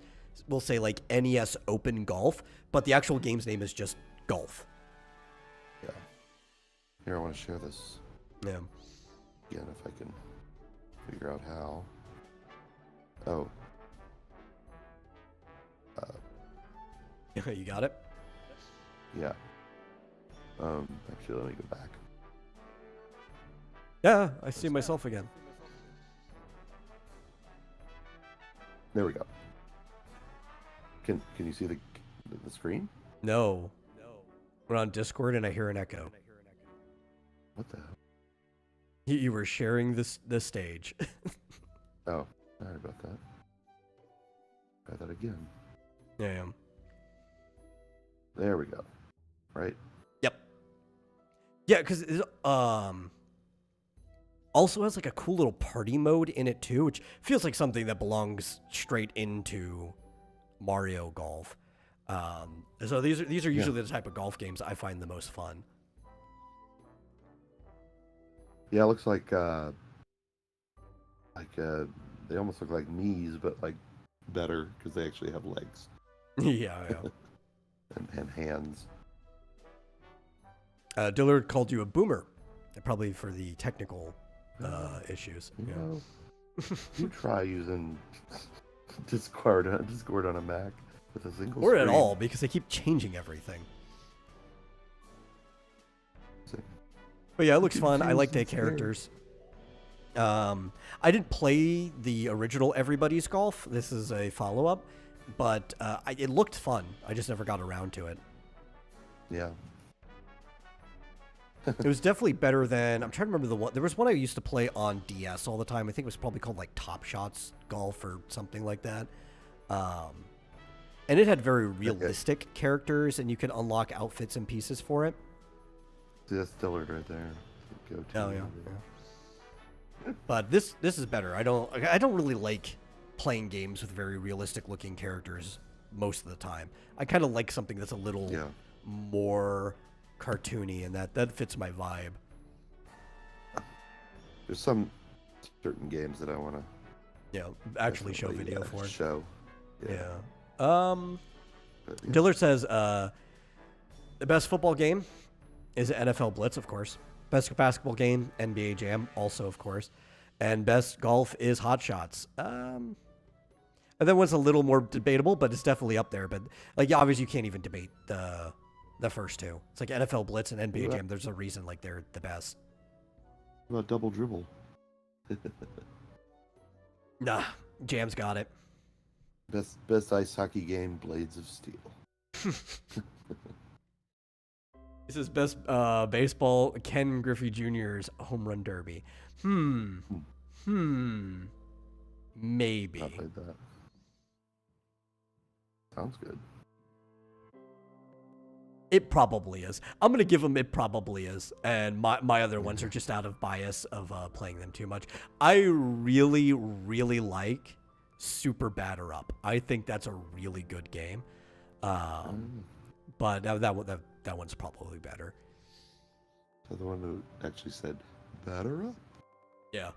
will say like NES Open Golf, but the actual game's name is just Golf. Yeah. Here, I want to share this. Yeah. Again, if I can figure out how. Oh. You got it? Yeah. Actually, let me go back. Yeah, I see myself again. There we go. Can you see the screen? No. We're on Discord and I hear an echo. What the hell? You were sharing the stage. Oh, sorry about that. Try that again. Yeah. There we go. Right? Yep. Yeah, because it also has like a cool little party mode in it too, which feels like something that belongs straight into Mario Golf. So these are usually the type of golf games I find the most fun. Yeah, it looks like they almost look like knees, but like better because they actually have legs. Yeah. and hands. Dillard called you a boomer, probably for the technical issues. You try using Discord on a Mac with a single or screen. at all, because they keep changing everything. But yeah, it looks fun. I like the Confused and scared. characters. I didn't play the original Everybody's Golf. This is a follow-up, but it looked fun. I just never got around to it. Yeah. It was definitely better than, I'm trying to remember the one. There was one I used to play on DS all the time. I think it was probably called like Top Shots Golf or something like that. And it had very realistic characters, and you could unlock outfits and pieces for it. See, that's Dillard right there. Go to. Oh yeah. But this is better. I don't really like playing games with very realistic looking characters most of the time. I kind of like something that's a little more cartoony, and that fits my vibe. There's some certain games that I want to actually show video for. Show. Yeah. But, Diller says the best football game is NFL Blitz, of course. Best basketball game, NBA Jam, also, of course. And best golf is Hot Shots. And then one's a little more debatable, but it's definitely up there. But like, obviously, you can't even debate the first two. It's like NFL Blitz and NBA Jam. There's a reason like they're the best. What about Double Dribble? Nah, Jam's got it. Best ice hockey game, Blades of Steel. This is best baseball, Ken Griffey Jr.'s Home Run Derby. Maybe. Not played that. Sounds good. It probably is. I'm going to give them it probably is. And my other ones are just out of bias of playing them too much. I really, really like Super Batter Up. I think that's a really good game. But that one's probably better. So the one who actually said Batter Up? Yeah.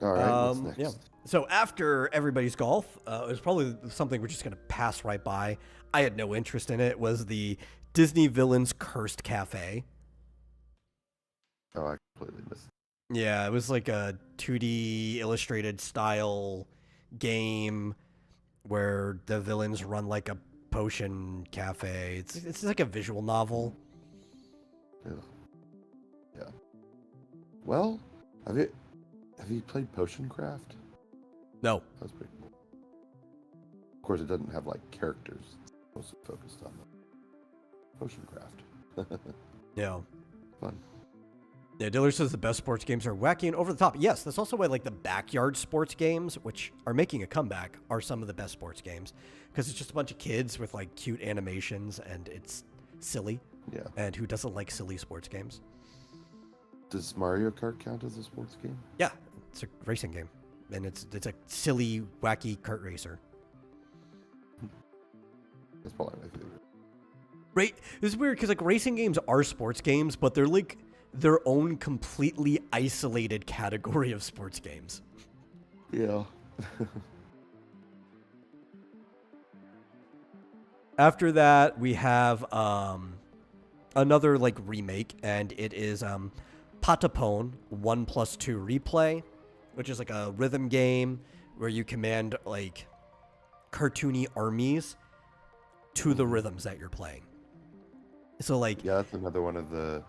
All right, what's next? Yeah. So after Everybody's Golf, it was probably something we're just going to pass right by. I had no interest in it. Was the Disney Villains Cursed Cafe. Oh, I completely missed it. Yeah, it was like a 2D illustrated style game where the villains run like a potion cafe. It's like a visual novel. Yeah. Well, have you played Potion Craft? No. That's pretty cool. Of course, it doesn't have like characters. It's mostly focused on Potion Craft. Yeah. Fun. Yeah, Diller says the best sports games are wacky and over the top. Yes, that's also why like the backyard sports games, which are making a comeback, are some of the best sports games. Because it's just a bunch of kids with like cute animations and it's silly. Yeah. And who doesn't like silly sports games? Does Mario Kart count as a sports game? Yeah, it's a racing game. And it's a silly, wacky kart racer. That's probably my favorite. Right? This is weird because like racing games are sports games, but they're like their own completely isolated category of sports games. Yeah. After that, we have another like remake, and it is Patapone 1+2 Replay, which is like a rhythm game where you command like cartoony armies to the rhythms that you're playing. So like Yeah, that's another one of the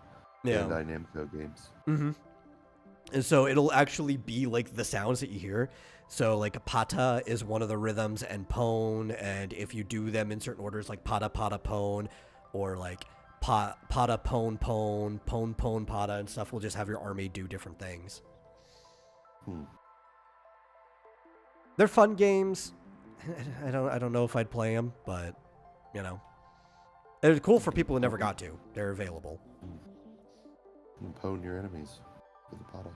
Bandai Namco games. Mm-hmm. And so it'll actually be like the sounds that you hear. So like pata is one of the rhythms, and pone, and if you do them in certain orders, like pata pata pone, or like pata pone pone pone pone pata and stuff, will just have your army do different things. They're fun games. I don't know if I'd play them, but you know, they're cool for people who never got to. They're available. And pwn your enemies with the pata.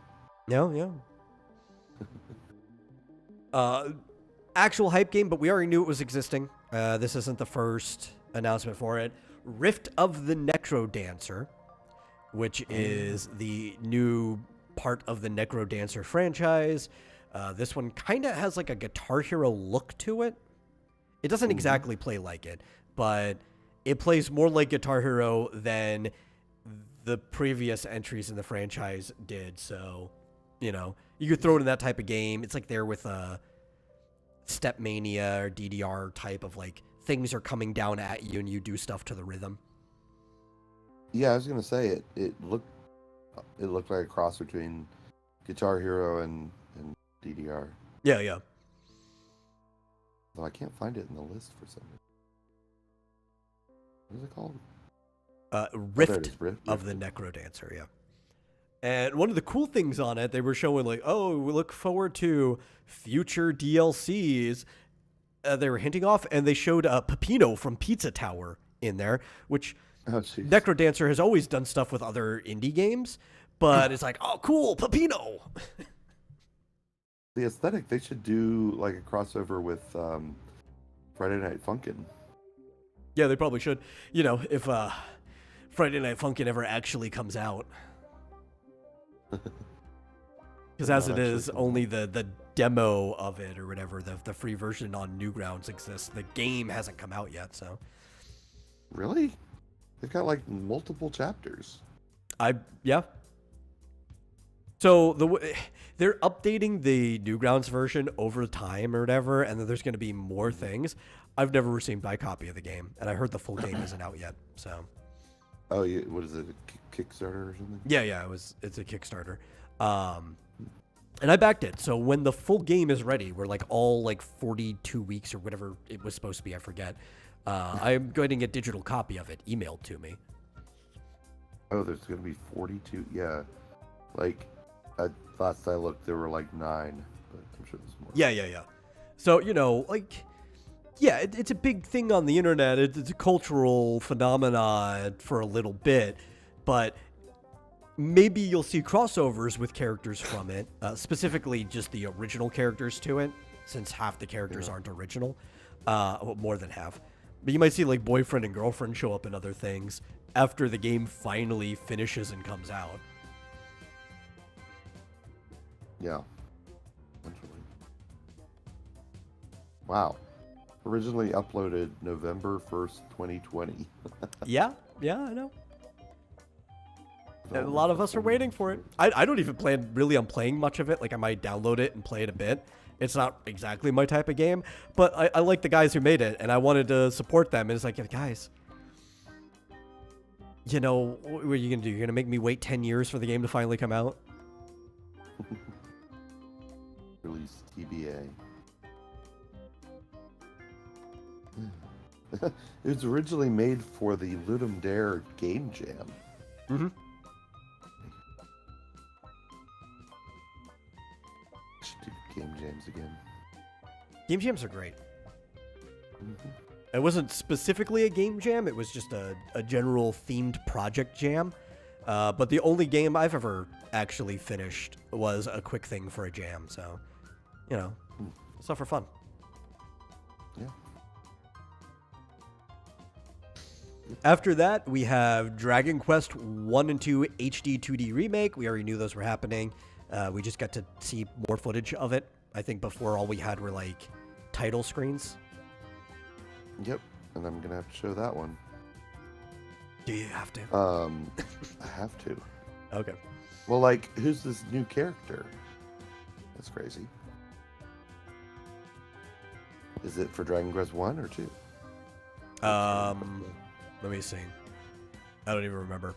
Yeah. Actual hype game, but we already knew it was existing. This isn't the first announcement for it. Rift of the Necro Dancer, which is the new part of the Necro Dancer franchise. This one kind of has like a Guitar Hero look to it. It doesn't exactly play like it, but it plays more like Guitar Hero than the previous entries in the franchise did. So, you know, you could throw it in that type of game. It's like there with Stepmania or DDR type of like things are coming down at you and you do stuff to the rhythm. Yeah, I was gonna say it looked like a cross between Guitar Hero and DDR. Yeah. Though I can't find it in the list for some reason. What is it called? Rift, Rift of the Necrodancer, yeah. And one of the cool things on it, they were showing like, oh, we look forward to future DLCs. They were hinting off, and they showed Peppino from Pizza Tower in there, which Necrodancer has always done stuff with other indie games, but it's like, oh, cool, Peppino. The aesthetic, they should do like a crossover with Friday Night Funkin'. Yeah, they probably should. You know, if Friday Night Funkin' ever actually comes out. Because as it is, only the demo of it or whatever, the free version on Newgrounds exists. The game hasn't come out yet, so. Really? They've got like multiple chapters. Yeah. So they're updating the Newgrounds version over time or whatever, and then there's going to be more things. I've never received my copy of the game, and I heard the full game isn't out yet. So. Oh, yeah. What is it? A Kickstarter or something? Yeah. It's a Kickstarter. And I backed it. So when the full game is ready, we're like all like 42 weeks or whatever it was supposed to be, I forget. I'm going to get a digital copy of it emailed to me. Oh, there's going to be 42. Yeah. Like, last I looked, there were like 9, but I'm sure there's more. Yeah. So, you know, like, yeah, it's a big thing on the internet. It's a cultural phenomenon for a little bit, but maybe you'll see crossovers with characters from it, specifically just the original characters to it, since half the characters aren't original, well, more than half. But you might see like boyfriend and girlfriend show up in other things after the game finally finishes and comes out. Yeah. Eventually. Wow. Originally uploaded November 1st, 2020. Yeah, I know. And a lot of us are waiting for it. I don't even plan really on playing much of it. Like, I might download it and play it a bit. It's not exactly my type of game, but I like the guys who made it, and I wanted to support them. And it's like, yeah, guys, you know, what are you going to do? You're going to make me wait 10 years for the game to finally come out? Release TBA. It was originally made for the Ludum Dare Game Jam. Mm-hmm. Should do game jams again. Game jams are great. Mm-hmm. It wasn't specifically a game jam. It was just a general themed project jam. But the only game I've ever actually finished was a quick thing for a jam. So, you know, stuff for fun. Yeah. After that, we have Dragon Quest 1 and 2 HD 2D Remake. We already knew those were happening. We just got to see more footage of it. I think before all we had were like title screens. Yep. And I'm going to have to show that one. Do you have to? I have to. Okay. Well, like, who's this new character? That's crazy. Is it for Dragon Quest 1 or 2? Let me see. I don't even remember.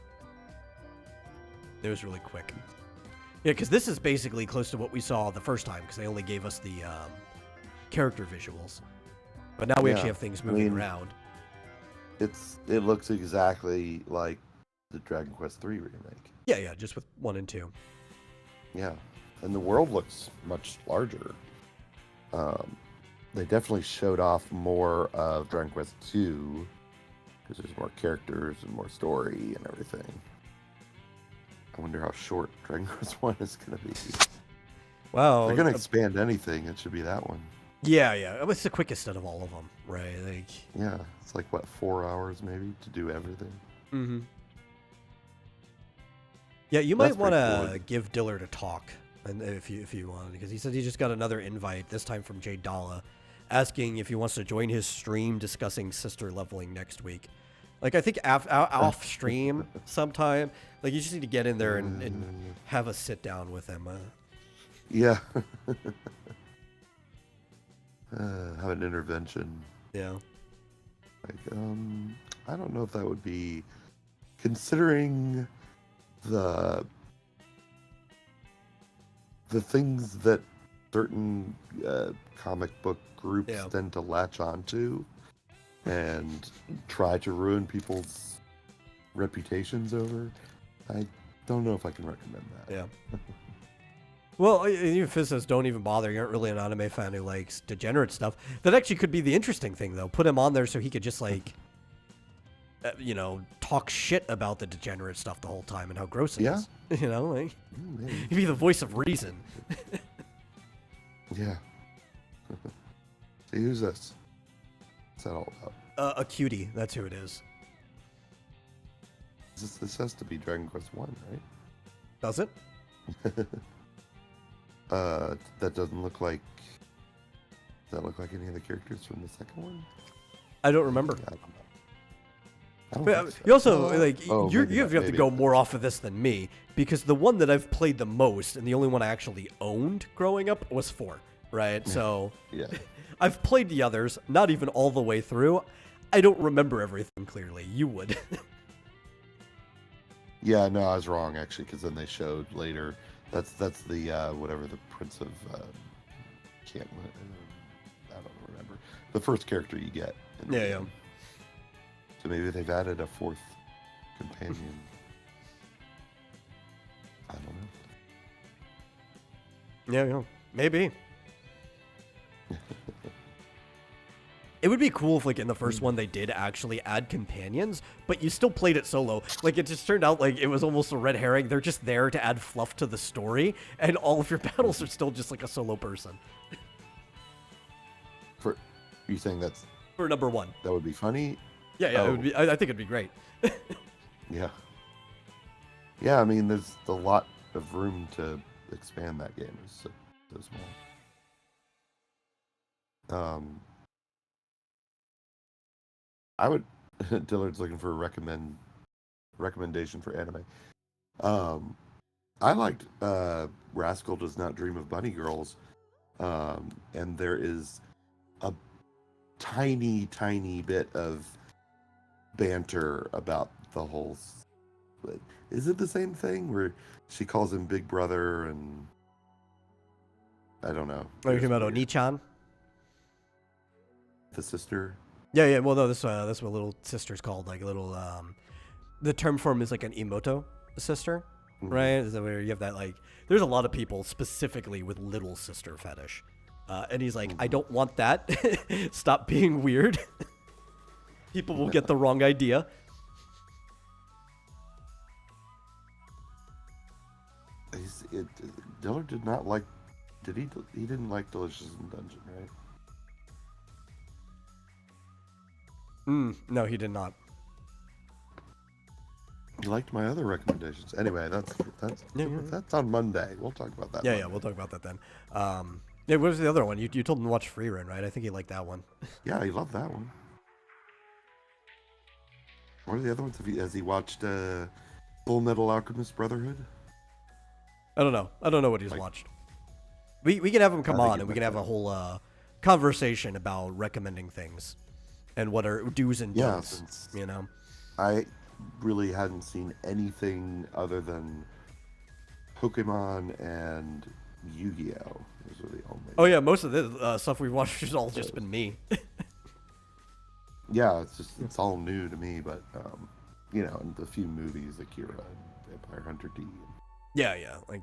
It was really quick. Yeah, because this is basically close to what we saw the first time, because they only gave us the character visuals. But now we actually have things moving around. It looks exactly like the Dragon Quest 3 remake. Yeah, just with 1 and 2. Yeah, and the world looks much larger. They definitely showed off more of Dragon Quest 2, because there's more characters and more story and everything. I wonder how short Dragon Quest 1 is going to be. Wow. If they're going to expand anything, it should be that one. Yeah. It's the quickest out of all of them, right? Like. Yeah, it's like, what, 4 hours maybe to do everything? Mm-hmm. Yeah, you might want to give Dillard a talk, and if you want, because he said he just got another invite, this time from Jay Dalla, asking if he wants to join his stream discussing sister leveling next week. Like, I think off stream sometime, like, you just need to get in there and have a sit down with him. Yeah. Have an intervention. Yeah. Like, I don't know if that would be, considering the things that certain comic book groups tend to latch onto and try to ruin people's reputations over. I don't know if I can recommend that. Yeah. Well, even Fizz says, don't even bother. You aren't really an anime fan who likes degenerate stuff. That actually could be the interesting thing, though. Put him on there so he could just, like, talk shit about the degenerate stuff the whole time and how gross it is. You know, like, he'd be the voice of reason. Yeah. See, who's this? What's that all about? A cutie. That's who it is. This has to be Dragon Quest 1, right? Does it? That doesn't look like... Does that look like any of the characters from the second one? I don't remember. I don't know. So. You also, you have to go maybe. more off of this than me, because the one that I've played the most, and the only one I actually owned growing up, was 4, right? So, yeah. I've played the others, not even all the way through. I don't remember everything clearly. You would. Yeah, no, I was wrong, actually, because then they showed later... That's the whatever the Prince of I don't remember the first character you get. Yeah. So maybe they've added a 4th companion. I don't know. Yeah, maybe. It would be cool if, like, in the first one, they did actually add companions, but you still played it solo. Like, it just turned out like it was almost a red herring. They're just there to add fluff to the story, and all of your battles are still just like a solo person. For you saying that's For number 1. that would be funny? Yeah, Oh. it would be. I think it'd be great. Yeah. Yeah, I mean, there's a lot of room to expand that game. It's so small. I would. Dillard's looking for a recommendation for anime. I liked Rascal Does Not Dream of Bunny Girls, and there is a tiny bit of banter about the whole. Is it the same thing where she calls him Big Brother and I don't know? Are you talking about Oni-chan? The sister. Yeah. Well, no, that's what little sister's called. Like a little. The term for him is like an emoto sister, right? Is that where you have that like? There's a lot of people specifically with little sister fetish, and he's like, I don't want that. Stop being weird. People will get the wrong idea. Dillard did not like. Did he? He didn't like Delicious in Dungeon, right? No, he did not. He liked my other recommendations. Anyway, that's on Monday. We'll talk about that. Yeah, we'll talk about that then. Yeah, what was the other one? You told him to watch Free Run, right? I think he liked that one. Yeah, he loved that one. What are the other ones? Has he watched Full Metal Alchemist Brotherhood? I don't know what he's watched. We can have him come on and we can have a whole conversation about recommending things and what are do's and don'ts. You know, I really hadn't seen anything other than Pokemon and Yu-Gi-Oh. Those are the only. Oh yeah, most of the stuff we've watched has all just been me. Yeah, it's all new to me, but and the few movies, Akira, Vampire Hunter D. Yeah, like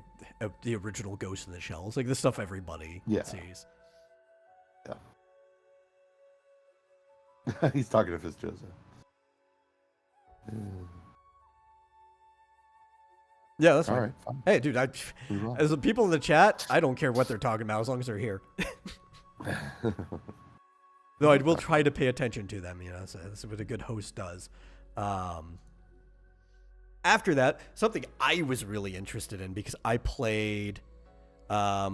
the original Ghost in the Shell. It's like the stuff everybody sees. Yeah. He's talking to Fizz Joseph. Yeah, that's fine. All right. Fine. Hey, dude, as the people in the chat, I don't care what they're talking about as long as they're here. Though I will try to pay attention to them, so that's what a good host does. After that, something I was really interested in because I played, I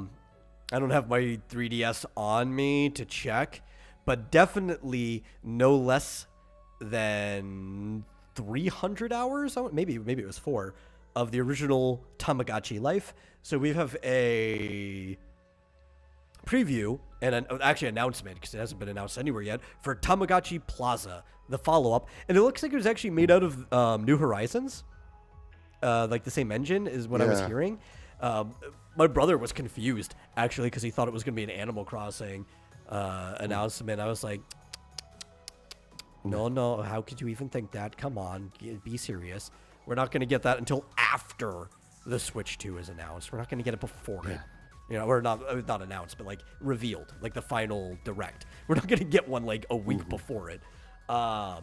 don't have my 3DS on me to check, but definitely no less than 300 hours, maybe it was 4, of the original Tamagotchi Life. So we have a preview and actually announcement, because it hasn't been announced anywhere yet, for Tamagotchi Plaza, the follow-up. And it looks like it was actually made out of New Horizons. Like the same engine is what I was hearing. My brother was confused, actually, because he thought it was going to be an Animal Crossing announcement. I was like, no, how could you even think that? Come on, be serious. We're not going to get that until after the Switch 2 is announced. We're not going to get it before it. You know, or not announced, but like revealed, like the final direct. We're not going to get one like a week before it. But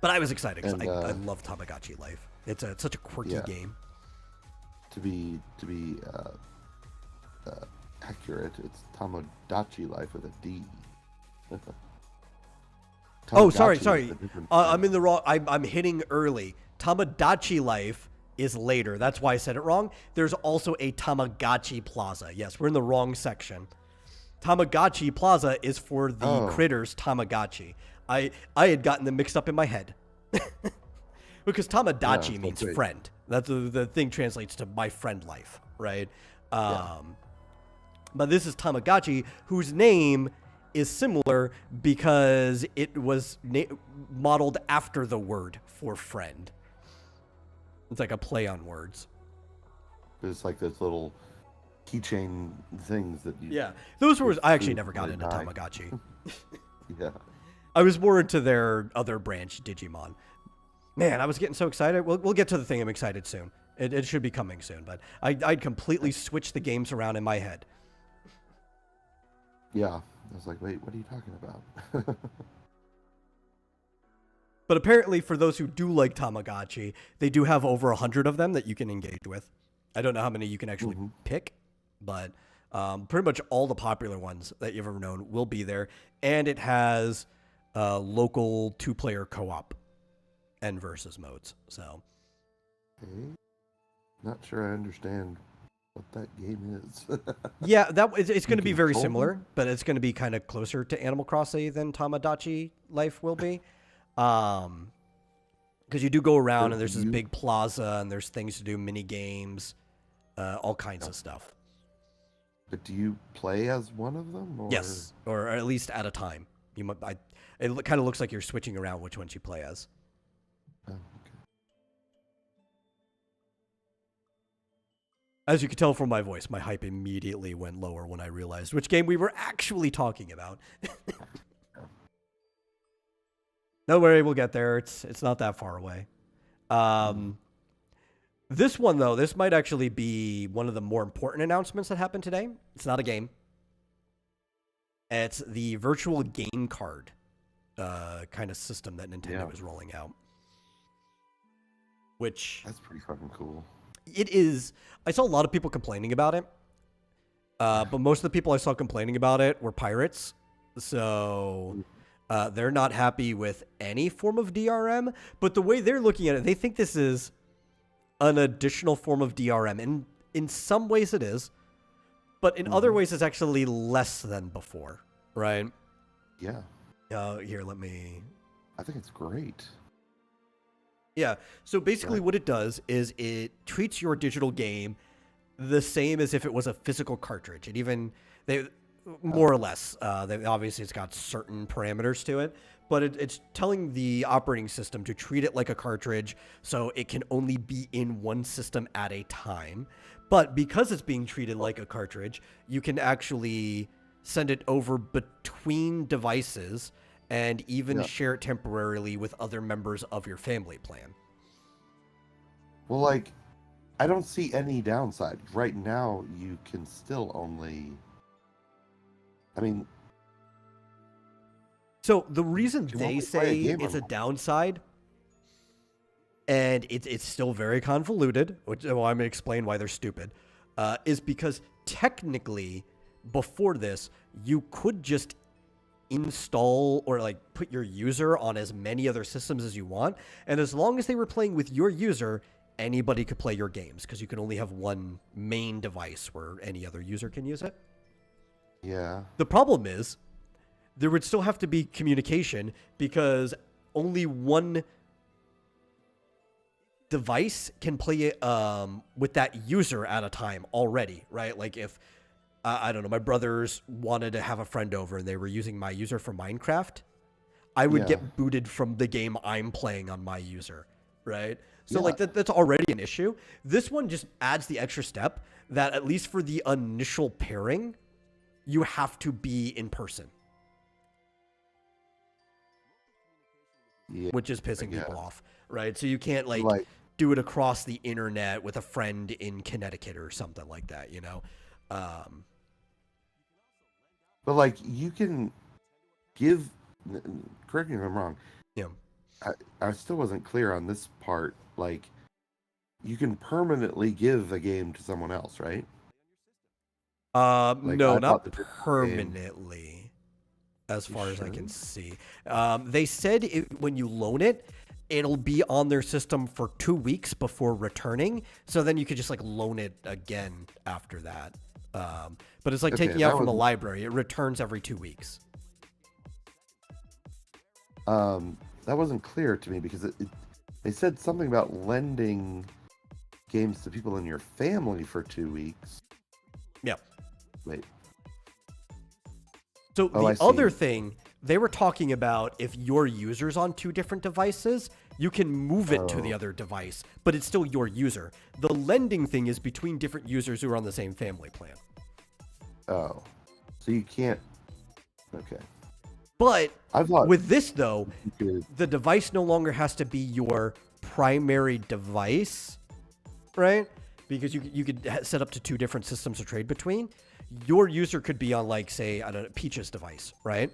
I was excited because I love Tamagotchi Life. It's such a quirky game. To be accurate, it's Tamagotchi Life with a D. Oh, sorry. I'm in the wrong. I'm hitting early. Tamagotchi Life is later. That's why I said it wrong. There's also a Tamagotchi Plaza. Yes, we're in the wrong section. Tamagotchi Plaza is for the critters Tamagotchi. I had gotten them mixed up in my head. Because Tamagotchi means friend. That's the thing translates to my friend life, right? But this is Tamagotchi, whose name is similar because it was modeled after the word for friend. It's like a play on words. It's like those little keychain things that you... Yeah, those were... I actually never got into Tamagotchi. Yeah. I was more into their other branch, Digimon. Man, I was getting so excited. We'll get to the thing I'm excited soon. It should be coming soon, but I'd completely switched the games around in my head. Yeah. I was like, wait, what are you talking about? But apparently, for those who do like Tamagotchi, they do have over 100 of them that you can engage with. I don't know how many you can actually pick, but pretty much all the popular ones that you've ever known will be there. And it has local 2-player co-op and versus modes. So, okay. Not sure I understand what that game is. Yeah, it's going to be very similar, but it's going to be kind of closer to Animal Crossing than Tamagotchi Life will be. Because you do go around and there's this big plaza and there's things to do, mini games, all kinds of stuff. But do you play as one of them? Or? Yes, or at least at a time. It kind of looks like you're switching around which ones you play as. Oh, okay. As you can tell from my voice, my hype immediately went lower when I realized which game we were actually talking about. Don't worry, we'll get there. It's not that far away. This one, though, this might actually be one of the more important announcements that happened today. It's not a game. It's the virtual game card kind of system that Nintendo is rolling out. Which... That's pretty fucking cool. It is... I saw a lot of people complaining about it. But most of the people I saw complaining about it were pirates. So... they're not happy with any form of DRM, but the way they're looking at it, they think this is an additional form of DRM. And in some ways it is, but in other ways it's actually less than before, right? Yeah. Here, let me... I think it's great. Yeah, so basically what it does is it treats your digital game the same as if it was a physical cartridge. It even... More or less. Obviously, it's got certain parameters to it, but it's telling the operating system to treat it like a cartridge so it can only be in one system at a time. But because it's being treated like a cartridge, you can actually send it over between devices and even share it temporarily with other members of your family plan. Well, like, I don't see any downside. Right now, you can still only... I mean, so the reason they say it's a downside, and it's still very convoluted, which I'm going to explain why they're stupid, is because technically, before this, you could just install or like put your user on as many other systems as you want, and as long as they were playing with your user, anybody could play your games, because you can only have one main device where any other user can use it. Yeah. The problem is there would still have to be communication because only one device can play it with that user at a time already, right? Like if I don't know, my brothers wanted to have a friend over and they were using my user for Minecraft, I would get booted from the game I'm playing on my user, right? So like that's already an issue. This one just adds the extra step that at least for the initial pairing, you have to be in person. Yeah, which is pissing people off, right? So you can't like do it across the internet with a friend in Connecticut or something like that, you know? But like you can give, correct me if I'm wrong. Yeah. I still wasn't clear on this part. Like you can permanently give a game to someone else, right? Like, no, I not bought the permanently, as far as I sure? can see. They said when you loan it, it'll be on their system for 2 weeks before returning. So then you could just like loan it again after that. But it's like taking out from the library. It returns every 2 weeks. That wasn't clear to me because they said something about lending games to people in your family for 2 weeks. Yeah. Wait. So the other thing, they were talking about if your user's on 2 different devices, you can move it to the other device, but it's still your user. The lending thing is between different users who are on the same family plan. Oh. So you can't... Okay. But I thought with this, though, could... the device no longer has to be your primary device, right? Because you could set up to 2 different systems to trade between. Your user could be on, like, say, I don't know, Peach's device, right?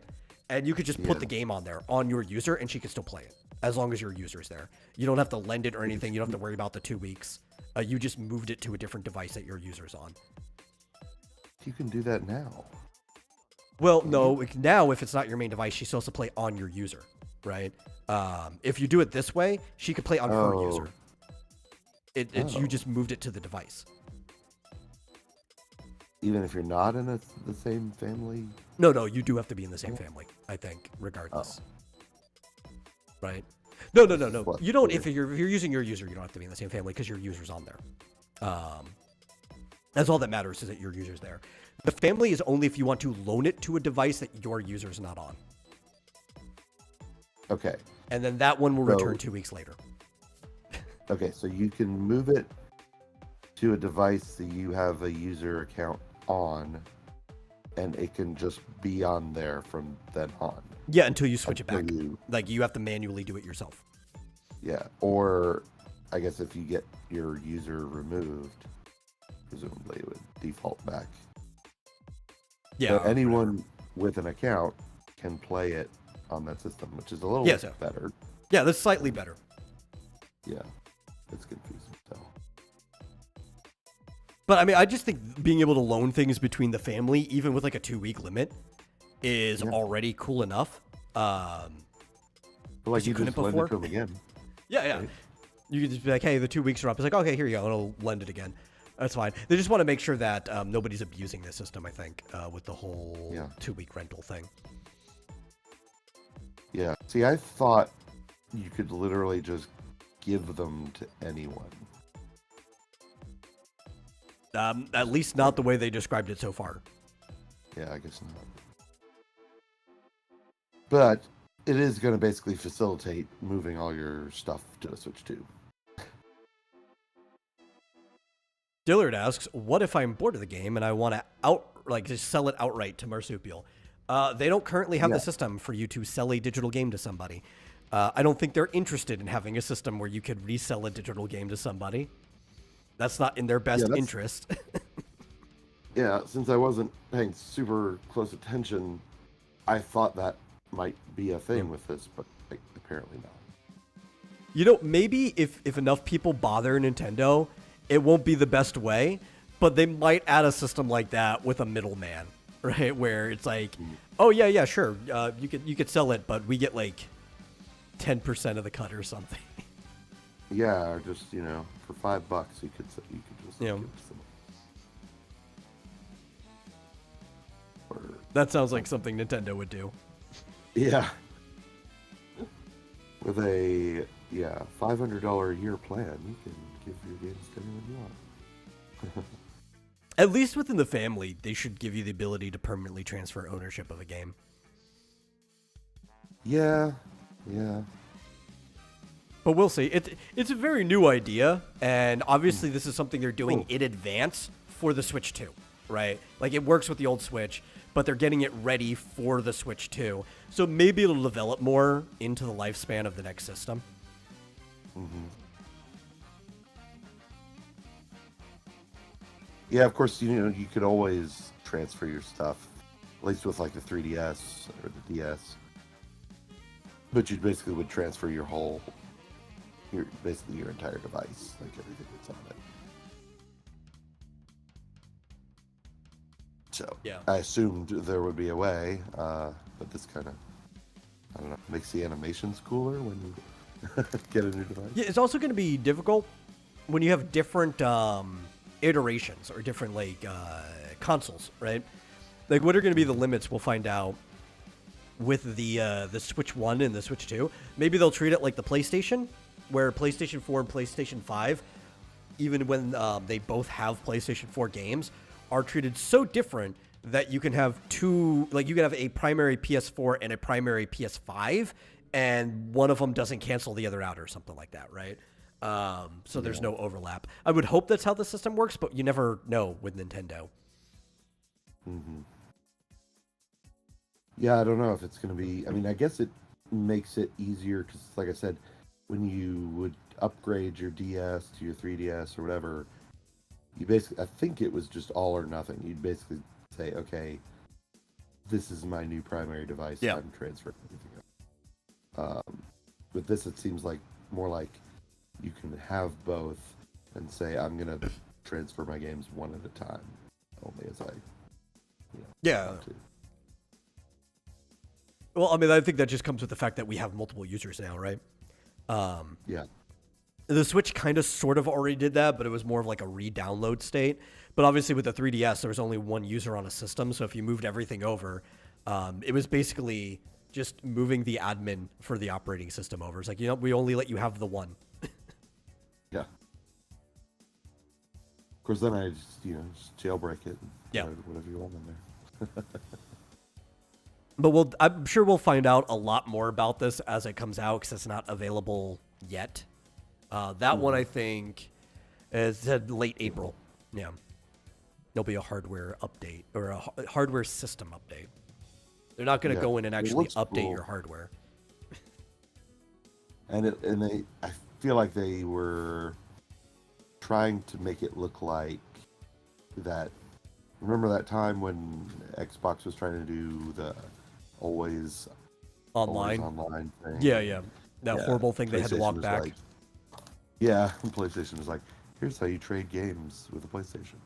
And you could just put the game on there, on your user, and she could still play it, as long as your user's there. You don't have to lend it or anything. You don't have to worry about the 2 weeks. You just moved it to a different device that your user's on. You can do that now. Well, no, now if it's not your main device, she still has to play on your user, right? If you do it this way, she could play on her user. You just moved it to the device. Even if you're not in the same family? No, you do have to be in the same family, I think, regardless. Right? No. You don't. If you're using your user, you don't have to be in the same family because your user's on there. That's all that matters is that your user's there. The family is only if you want to loan it to a device that your user's not on. Okay. And then that one will return 2 weeks later. Okay, so you can move it to a device that you have a user account on, and it can just be on there from then on. Yeah, until you switch it back. Like, you have to manually do it yourself. Yeah, or I guess if you get your user removed, presumably it would default back. Yeah. So anyone with an account can play it on that system, which is a little better. Yeah, that's slightly better. Yeah, it's confusing. So. But I mean, I just think being able to loan things between the family, even with like a 2-week limit, is already cool enough. But like you couldn't lend it to them again. Yeah. Right? You could just be like, hey, the 2 weeks are up. It's like, okay, here you go, and I'll lend it again. That's fine. They just want to make sure that nobody's abusing the system, I think, with the whole 2-week rental thing. Yeah. See, I thought you could literally just give them to anyone. At least not the way they described it so far. Yeah, I guess not. But it is going to basically facilitate moving all your stuff to the Switch 2. Dillard asks, what if I'm bored of the game and I want to just sell it outright to Marsupial? They don't currently have the system for you to sell a digital game to somebody. I don't think they're interested in having a system where you could resell a digital game to somebody. That's not in their best interest. Yeah, since I wasn't paying super close attention, I thought that might be a thing with this, but apparently not. You know, maybe if enough people bother Nintendo, it won't be the best way, but they might add a system like that with a middleman, right? Where it's like, oh yeah, sure, you could sell it, but we get like 10% of the cut or something. Yeah, or just for $5 you could just give it to them. Or, that sounds like something Nintendo would do. Yeah. With a $500 a year plan, you can give your games to anyone you want. At least within the family, they should give you the ability to permanently transfer ownership of a game. Yeah. But we'll see. It's a very new idea, and obviously this is something they're doing in advance for the Switch 2, right? Like, it works with the old Switch, but they're getting it ready for the Switch 2. So maybe it'll develop more into the lifespan of the next system. Mm-hmm. Yeah, of course, you could always transfer your stuff, at least with like the 3DS or the DS. But you basically would transfer your basically your entire device, like everything that's on it. So yeah. I assumed there would be a way, but this kind of, I don't know, makes the animations cooler when you get a new device. Yeah, it's also going to be difficult when you have different iterations or different consoles, right? Like, what are going to be the limits? We'll find out with the Switch 1 and the Switch 2. Maybe they'll treat it like the PlayStation, where PlayStation 4 and PlayStation 5, even when they both have PlayStation 4 games, are treated so different that you can have you can have a primary PS4 and a primary PS5, and one of them doesn't cancel the other out or something like that, right? So there's no overlap. I would hope that's how the system works, but you never know with Nintendo. Mm-hmm. Yeah, I don't know if it's going to be... I mean, I guess it makes it easier because, like I said, when you would upgrade your DS to your 3DS or whatever, you basically... I think it was just all or nothing. You'd basically say, okay, this is my new primary device. Yeah. I'm transferring everything else. With this, it seems like more like you can have both and say, I'm going to transfer my games one at a time, only as I want to. Well, I mean, I think that just comes with the fact that we have multiple users now, right? Yeah. The Switch kind of sort of already did that, but it was more of like a re-download state. But obviously with the 3DS, there was only one user on a system, so if you moved everything over, it was basically just moving the admin for the operating system over. It's like, we only let you have the one. Yeah. Of course, then I just jailbreak it. And whatever you want in there. But I'm sure we'll find out a lot more about this as it comes out because it's not available yet. That one, I think, is said late April. Yeah. There'll be a hardware update or a hardware system update. They're not going to go in and actually update your hardware. And I feel like they were trying to make it look like that. Remember that time when Xbox was trying to do the always online thing? Yeah. That horrible thing they had to walk back. PlayStation was like, here's how you trade games with a PlayStation.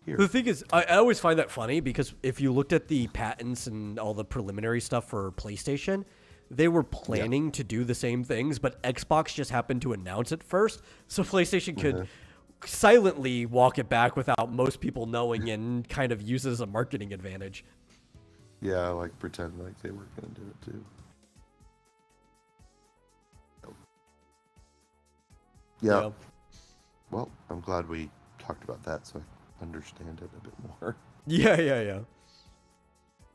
Here. The thing is, I always find that funny because if you looked at the patents and all the preliminary stuff for PlayStation, they were planning to do the same things, but Xbox just happened to announce it first, so PlayStation could silently walk it back without most people knowing and kind of use it as a marketing advantage. Yeah, like pretend like they were going to do it too. Yeah. Well, I'm glad we talked about that so I understand it a bit more. Yeah.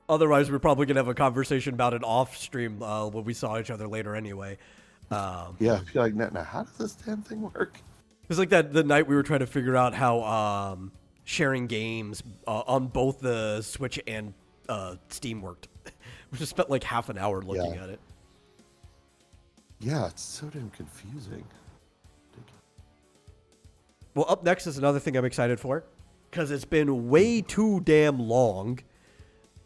Otherwise, we're probably going to have a conversation about it off stream when we saw each other later anyway. I feel like, now how does this damn thing work? It's like the night we were trying to figure out how sharing games on both the Switch and Steam worked. We just spent like half an hour looking at it. Yeah, it's so damn confusing. Well, up next is another thing I'm excited for, because it's been way too damn long.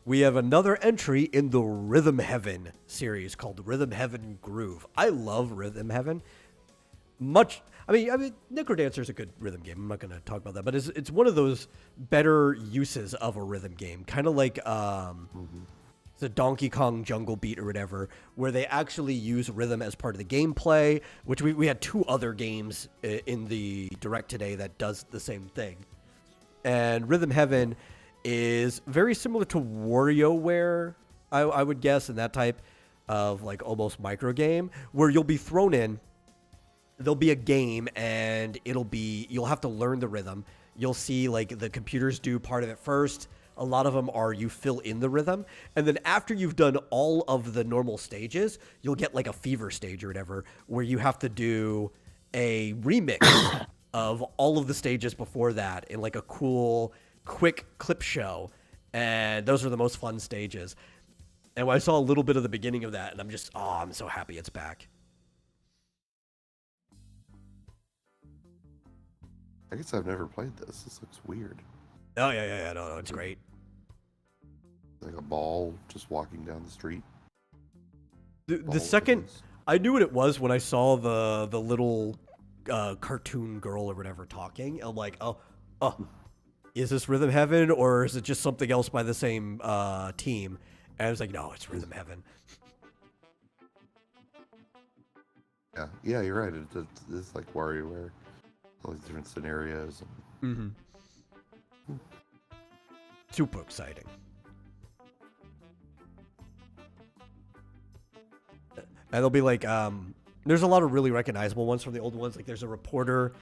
We have another entry in the Rhythm Heaven series called Rhythm Heaven Groove. I love Rhythm Heaven. I mean, Necrodancer is a good rhythm game. I'm not going to talk about that, but it's one of those better uses of a rhythm game, kind of like the Donkey Kong Jungle Beat or whatever, where they actually use rhythm as part of the gameplay, which we had two other games in the Direct today that does the same thing. And Rhythm Heaven is very similar to WarioWare, I would guess, in that type of like almost micro game, where you'll be thrown in, there'll be a game, and you'll have to learn the rhythm. you'll see like the computers do part of it first. A lot of them are you fill in the rhythm, and then after you've done all of the normal stages, you'll get like a fever stage or whatever, where you have to do a remix of all of the stages before that in like a cool, quick clip show, and those are the most fun stages. And I saw a little bit of the beginning of that, and I'm so happy it's back. I guess I've never played this. This looks weird. Oh, yeah. No, it's great. Like a ball just walking down the street. The second... I knew what it was when I saw the little cartoon girl or whatever talking. I'm like, oh, is this Rhythm Heaven, or is it just something else by the same team? And I was like, no, it's Rhythm Heaven. Yeah, you're right. It's like WarioWare. All these different scenarios. Super exciting. And they'll be like, there's a lot of really recognizable ones from the old ones. Like there's a reporter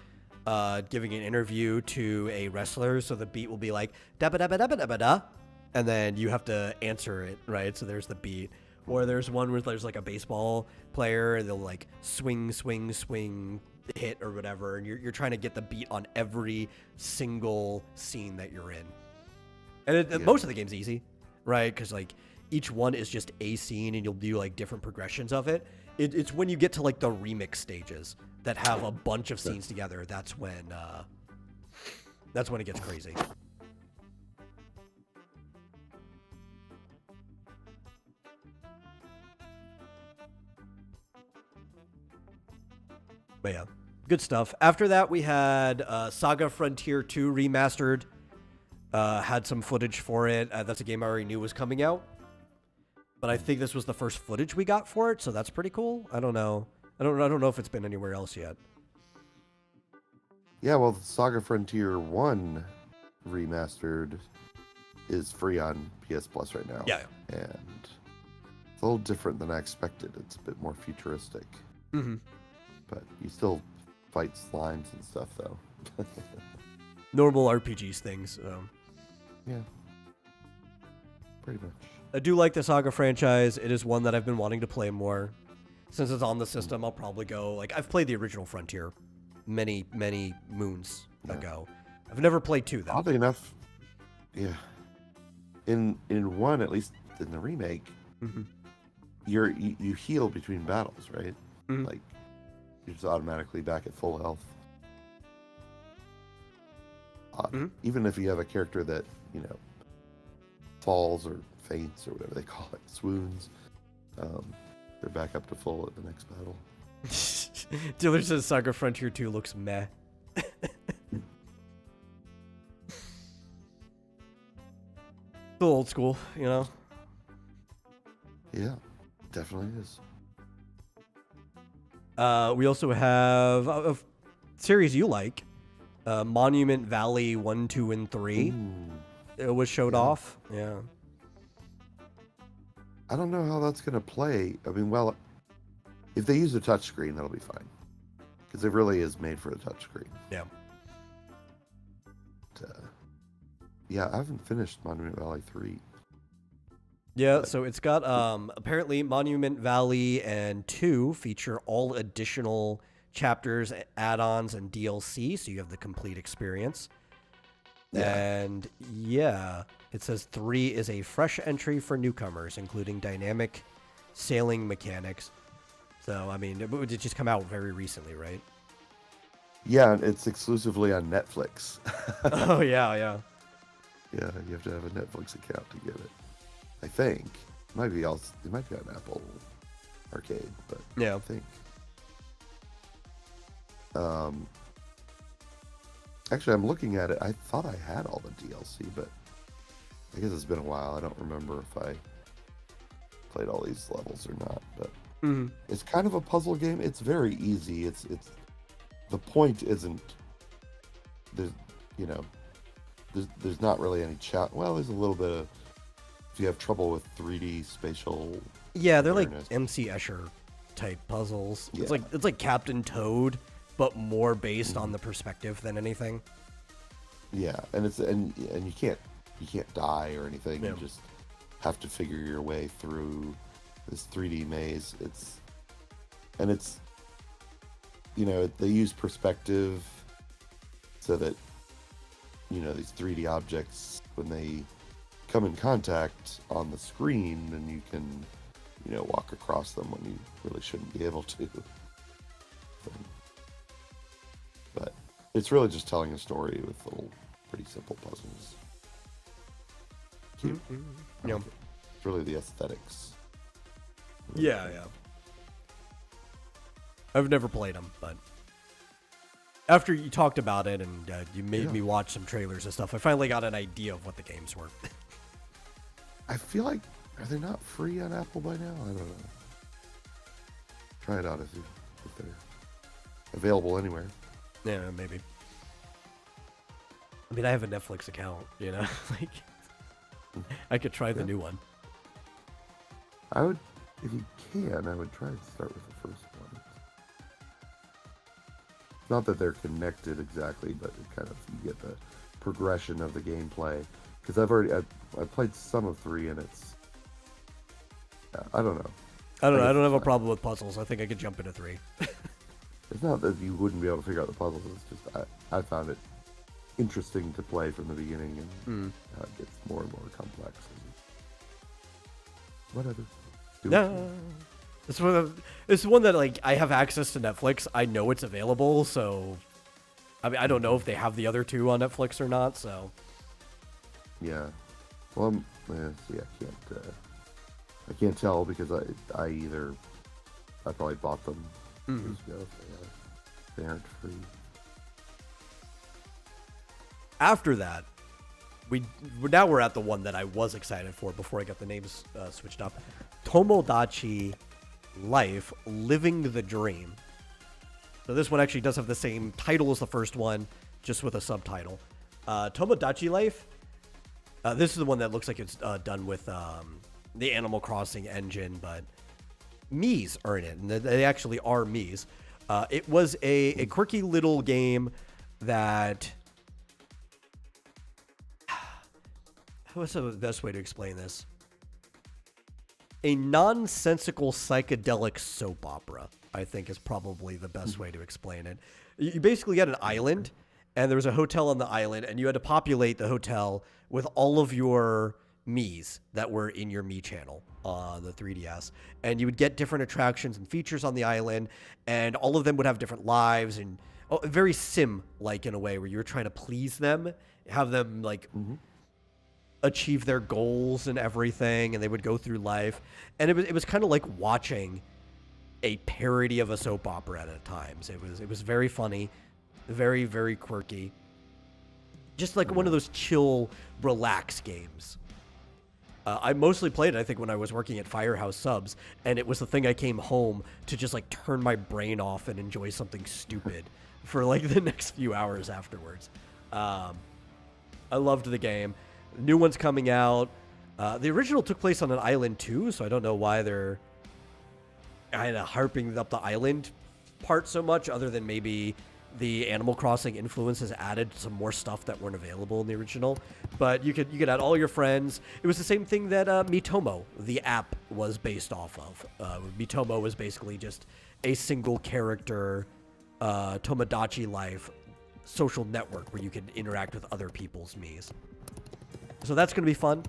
giving an interview to a wrestler, so the beat will be like da ba da ba da ba da ba da, and then you have to answer it, right? So there's the beat. Or there's one where there's like a baseball player, and they'll like swing, swing, swing, hit or whatever, and you're trying to get the beat on every single scene that you're in. And most of the game's easy, right? Because like each one is just a scene, and you'll do like different progressions of it. It's when you get to like the remix stages that have a bunch of scenes together. That's when it gets crazy. But yeah, good stuff. After that, we had Saga Frontier 2 Remastered. Had some footage for it. That's a game I already knew was coming out. But I think this was the first footage we got for it, so that's pretty cool. I don't know. I don't know if it's been anywhere else yet. Yeah, well, Saga Frontier 1 Remastered is free on PS Plus right now. Yeah. And it's a little different than I expected. It's a bit more futuristic. Mm-hmm. But you still fight slimes and stuff, though. Normal RPGs things. Yeah. Pretty much. I do like the Saga franchise. It is one that I've been wanting to play more. Since it's on the system, I'll probably go... Like, I've played the original Frontier many, many moons ago. I've never played 2, though. Oddly enough, yeah. In 1, at least in the remake, you heal between battles, right? Mm-hmm. Like, you're just automatically back at full health. Even if you have a character that, falls or faints or whatever they call it, swoons, they're back up to full at the next battle. Diller says Saga Frontier 2 looks meh. It's old school, Yeah, definitely is. We also have a series you like, Monument Valley 1, 2, and 3. Ooh. It was showed off. Yeah. I don't know how that's going to play. I mean, well, if they use a touchscreen, that'll be fine. Because it really is made for a touchscreen. Yeah. But, yeah, I haven't finished Monument Valley 3. Yeah, so it's got, apparently Monument Valley and 2 feature all additional chapters, add-ons, and DLC, so you have the complete experience. Yeah. And yeah, it says 3 is a fresh entry for newcomers, including dynamic sailing mechanics. So, I mean, it did just come out very recently, right? Yeah, it's exclusively on Netflix. Oh, yeah. Yeah, you have to have a Netflix account to get it. I think. It might be on Apple Arcade, but yeah. I think. Actually, I'm looking at it. I thought I had all the DLC, but I guess it's been a while. I don't remember if I played all these levels or not. But it's kind of a puzzle game. It's very easy. It's the point isn't there's there's not really any challenge. Well, there's a little bit of if you have trouble with 3D spatial. Yeah, they're awareness. like MC Escher type puzzles. Yeah. It's like Captain Toad, but more based on the perspective than anything. Yeah, and you can't die or anything. Yeah. You just have to figure your way through this 3D maze. It's they use perspective so that these 3D objects, when they come in contact on the screen, then you can walk across them when you really shouldn't be able to. But it's really just telling a story with little pretty simple puzzles. Cute. Yeah. It's really the aesthetics. Yeah. I've never played them, but after you talked about it and you made me watch some trailers and stuff, I finally got an idea of what the games were. I feel like, are they not free on Apple by now? I don't know. Try it out if they're available anywhere. Yeah, maybe. I mean, I have a Netflix account, like I could try the new one. I would, if you can, I would try and start with the first one. Not that they're connected exactly, but it kind of, you get the progression of the gameplay. Because I've played some of 3, and it's, I don't know. I don't have a problem with puzzles. I think I could jump into 3. It's not that you wouldn't be able to figure out the puzzles. It's just I found it interesting to play from the beginning, and it gets more and more complex. Whatever. No, it's one that like I have access to Netflix. I know it's available, so I mean I don't know if they have the other 2 on Netflix or not. So yeah, well, see, I can't tell because I probably bought them years ago. They aren't free. After that, we're at the one that I was excited for before I got the names switched up. Tomodachi Life, Living the Dream. So this one actually does have the same title as the first one, just with a subtitle. Tomodachi Life. This is the one that looks like it's done with the Animal Crossing engine, but Mii's are in it, and they actually are Mii's. It was a quirky little game that... What's the best way to explain this? A nonsensical psychedelic soap opera, I think, is probably the best way to explain it. You basically had an island, and there was a hotel on the island, and you had to populate the hotel with all of your Mii's that were in your Mii channel on the 3DS. And you would get different attractions and features on the island, and all of them would have different lives, and very Sim-like in a way, where you were trying to please them, have them, like... achieve their goals and everything, and they would go through life, and it was kind of like watching a parody of a soap opera at times. It was very funny, very, very quirky, just like one of those chill, relax games. I mostly played it, I think, when I was working at Firehouse Subs, and it was the thing I came home to just like turn my brain off and enjoy something stupid for like the next few hours afterwards. I loved the game. New one's coming out. The original took place on an island too, so I don't know why they're kind of harping up the island part so much, other than maybe the Animal Crossing influence has added some more stuff that weren't available in the original. But you could add all your friends. It was the same thing that Miitomo, the app, was based off of. Miitomo was basically just a single character Tomodachi Life social network where you could interact with other people's Mii's. So that's going to be fun.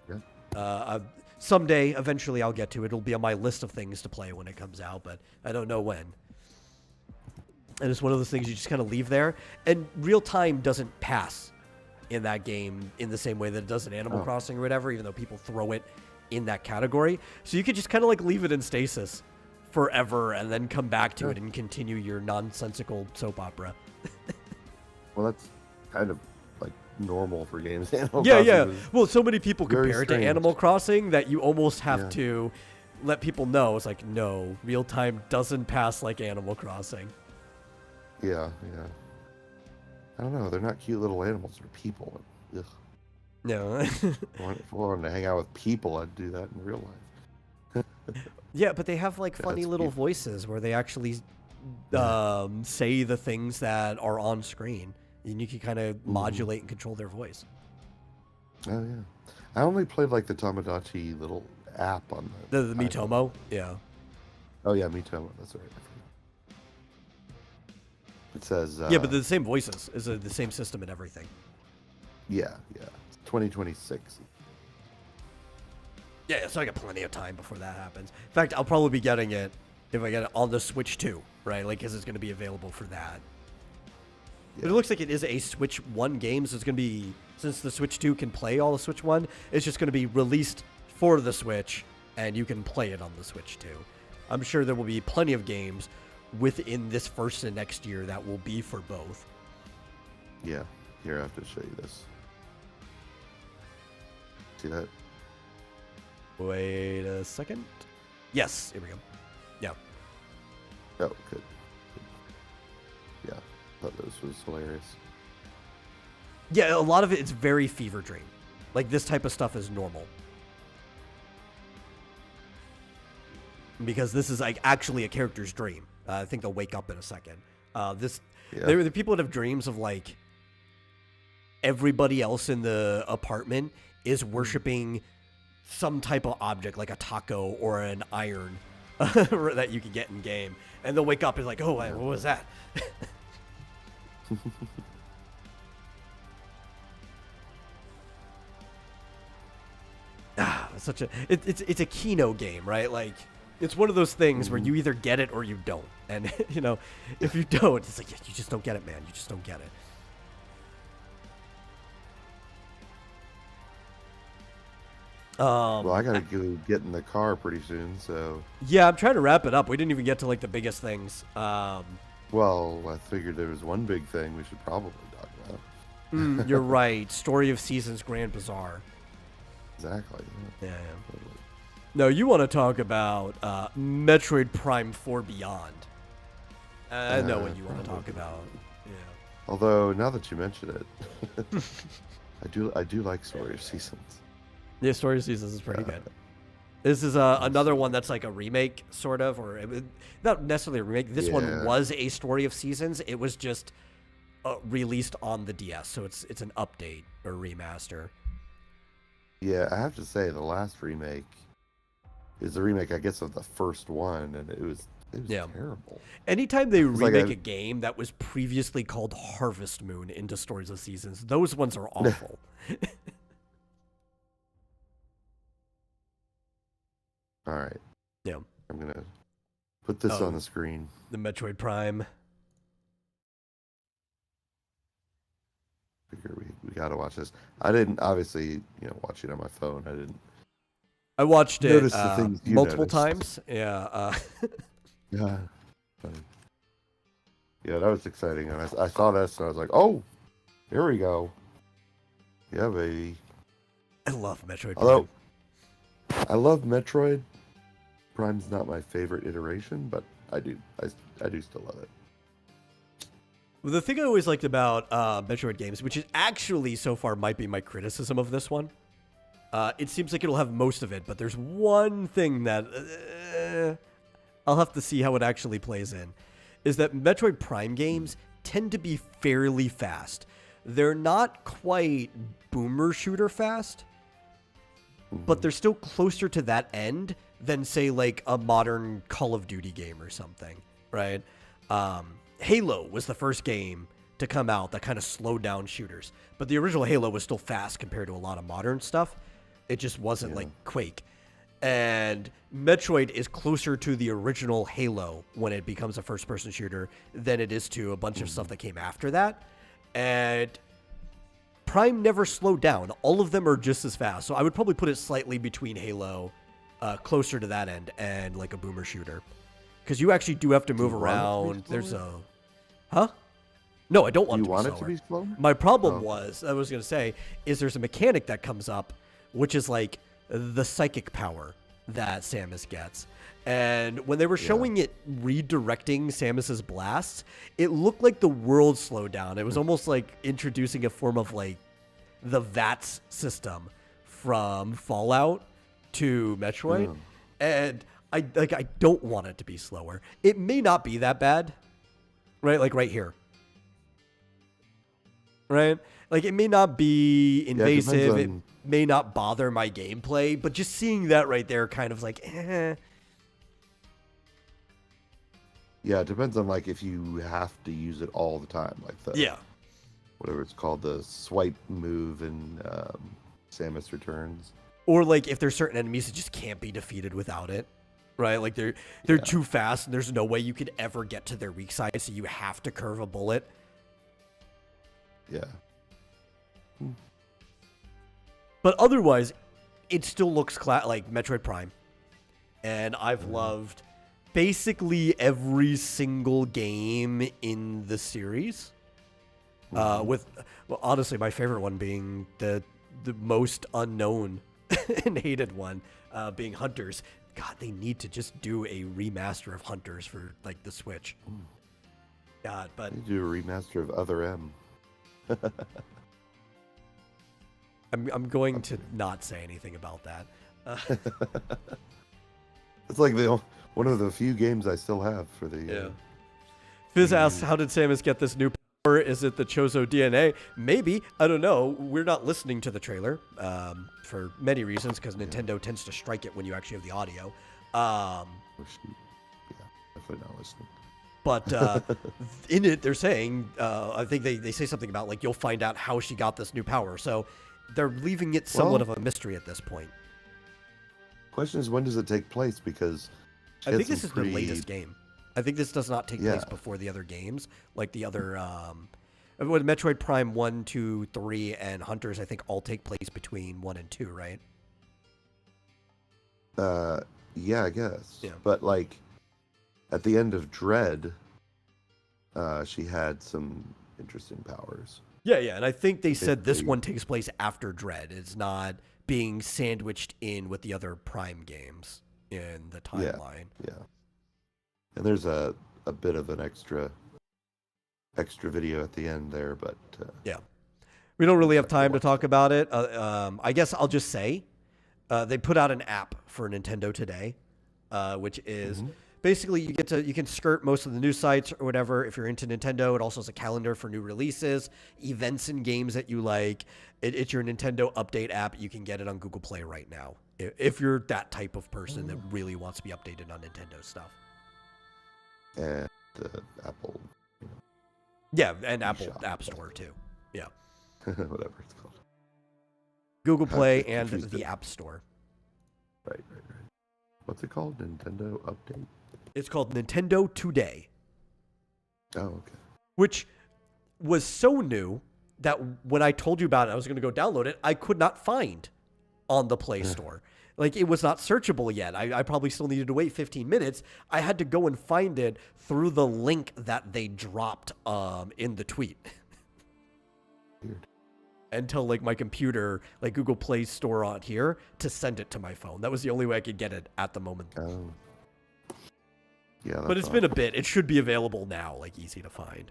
Yeah. Someday, eventually, I'll get to it. It'll be on my list of things to play when it comes out, but I don't know when. And it's one of those things you just kind of leave there. And real time doesn't pass in that game in the same way that it does in Animal Crossing or whatever, even though people throw it in that category. So you could just kind of like leave it in stasis forever and then come back to it and continue your nonsensical soap opera. Well, that's kind of like normal for games. Animal Yeah. Crossing Well, so many people very compare it to strange. Animal Crossing that you almost have to let people know. It's like, no, real time doesn't pass like Animal Crossing. Yeah. I don't know. They're not cute little animals. They're people. Ugh. No. If I wanted to hang out with people, I'd do that in real life. Yeah, but they have like funny that's little beautiful. voices where they actually say the things that are on screen. and you can kind of modulate and control their voice. Oh yeah, I only played like the Tamagotchi little app on The iPhone. Miitomo, yeah. Oh yeah, Miitomo. That's right. It says. Yeah, but they're the same voices. Is the same system and everything. Yeah. It's 2026. Yeah, so I got plenty of time before that happens. In fact, I'll probably be getting it if I get it on the Switch 2, right? Like, because it's going to be available for that. Yeah. But it looks like it is a Switch 1 game, so it's going to be, since the Switch 2 can play all the Switch 1, it's just going to be released for the Switch, and you can play it on the Switch 2. I'm sure there will be plenty of games within this first and next year that will be for both. Yeah. Here, I have to show you this. See that? Wait a second. Yes, here we go. Yeah. Oh, good. Yeah, thought this was hilarious. Yeah, a lot of it's very Fever Dream. Like, this type of stuff is normal. Because this is like actually a character's dream. I think they'll wake up in a second. The people that have dreams of like everybody else in the apartment is worshiping some type of object, like a taco or an iron that you can get in game, and they'll wake up and like, oh, what was that? It's a Kino game, right? Like, it's one of those things where you either get it or you don't, and if you don't, it's like, you just don't get it, man. You just don't get it. Well, I gotta go get in the car pretty soon, so. Yeah, I'm trying to wrap it up. We didn't even get to like the biggest things. Well, I figured there was one big thing we should probably talk about. You're right. Story of Seasons Grand Bazaar. Exactly. Yeah. No, you want to talk about Metroid Prime 4 Beyond. I know what you want to talk about. Yeah. Although now that you mention it, I do like Story of Seasons. Yeah, Story of Seasons is pretty good. This is another one that's like a remake, sort of, or not necessarily a remake. This one was a Story of Seasons. It was just released on the DS, so it's an update or remaster. Yeah, I have to say the last remake is the remake, I guess, of the first one, and it was terrible. Anytime they remake a game that was previously called Harvest Moon into Stories of Seasons, those ones are awful. All right. Yeah. I'm going to put this on the screen. The Metroid Prime. Figure we got to watch this. I didn't, obviously, watch it on my phone. I watched it multiple noticed. times. Yeah. Yeah. Yeah, that was exciting. And I saw this and I was like, oh, here we go. Yeah, baby. I love Metroid Prime. Although, I love Metroid. Prime's not my favorite iteration, but I do still love it. Well, the thing I always liked about Metroid games, which is actually so far might be my criticism of this one, it seems like it'll have most of it, but there's one thing that I'll have to see how it actually plays in, is that Metroid Prime games tend to be fairly fast. They're not quite boomer shooter fast, but they're still closer to that end than, say, like a modern Call of Duty game or something, right? Halo was the first game to come out that kind of slowed down shooters, but the original Halo was still fast compared to a lot of modern stuff. It just wasn't like Quake. And Metroid is closer to the original Halo when it becomes a first-person shooter than it is to a bunch of stuff that came after that. And Prime never slowed down. All of them are just as fast. So I would probably put it slightly between Halo, closer to that end, and like a boomer shooter. Because you actually do have to move around. There's a... Huh? No, I don't want it to be slower. My problem was, I was going to say, is there's a mechanic that comes up, which is like the psychic power that Samus gets. And when they were showing it redirecting Samus's blasts, it looked like the world slowed down. It was almost like introducing a form of like the VATS system from Fallout to Metroid. And I don't want it to be slower. It may not be that bad, right? Like right here. right? Like, it may not be invasive, it on- may not bother my gameplay, but just seeing that right there kind of like, eh. Yeah, it depends on like if you have to use it all the time, like the Yeah. whatever it's called, the swipe move in Samus Returns. Or like if there's certain enemies that just can't be defeated without it, right? Like they're too fast and there's no way you could ever get to their weak side, so you have to curve a bullet. Yeah. But otherwise, it still looks like Metroid Prime. And I've loved basically every single game in the series. With, well, honestly, my favorite one being the most unknown and hated one, being Hunters. God, they need to just do a remaster of Hunters for like the Switch. God, but They do a remaster of Other M. I'm going to not say anything about that. It's like one of the few games I still have for the. Yeah. Fizz asks, how did Samus get this new power? Is it the Chozo DNA? Maybe. I don't know. We're not listening to the trailer for many reasons, because Nintendo tends to strike it when you actually have the audio. Yeah, definitely not listening. But in it, they're saying, I think they say something about, like, you'll find out how she got this new power. So they're leaving it somewhat of a mystery at this point. Question is, when does it take place? Because I think this is the latest game. I think this does not take place before the other games, like the other. With Metroid Prime 1, 2, 3, and Hunters, I think all take place between 1 and 2, right? Yeah, I guess. Yeah. But like, at the end of Dread, she had some interesting powers. Yeah, and I think they said this one takes place after Dread. It's not being sandwiched in with the other Prime games in the timeline. Yeah. And there's a bit of an extra video at the end there, but yeah, we don't really have time to talk about it. I guess I'll just say they put out an app for Nintendo today, which is basically you can skirt most of the news sites or whatever. If you're into Nintendo, it also has a calendar for new releases, events, and games that you like. It's your Nintendo update app. You can get it on Google Play right now if you're that type of person that really wants to be updated on Nintendo stuff. And Apple. Yeah, and Apple App Store too. Yeah. Whatever it's called. Google Play and the App Store. Right. What's it called? Nintendo Update? It's called Nintendo Today. Oh, okay. Which was so new that when I told you about it, I was going to go download it, I could not find on the Play Store. Like, it was not searchable yet. I probably still needed to wait 15 minutes. I had to go and find it through the link that they dropped in the tweet. Weird. Until, like, my computer, like, Google Play Store on here to send it to my phone. That was the only way I could get it at the moment. Oh. Yeah, but it's been a bit. It should be available now, like, easy to find.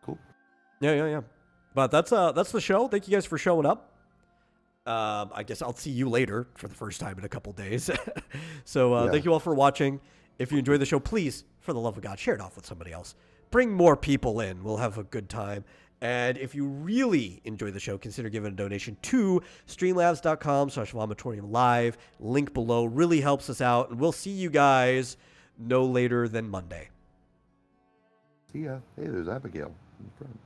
Cool. Yeah. But that's the show. Thank you guys for showing up. I guess I'll see you later for the first time in a couple days. So thank you all for watching. If you enjoyed the show, please, for the love of God, share it off with somebody else. Bring more people in. We'll have a good time. And if you really enjoy the show, consider giving a donation to streamlabs.com/vomitoriumlive. Link below really helps us out. And we'll see you guys no later than Monday. See ya. Hey, there's Abigail in front.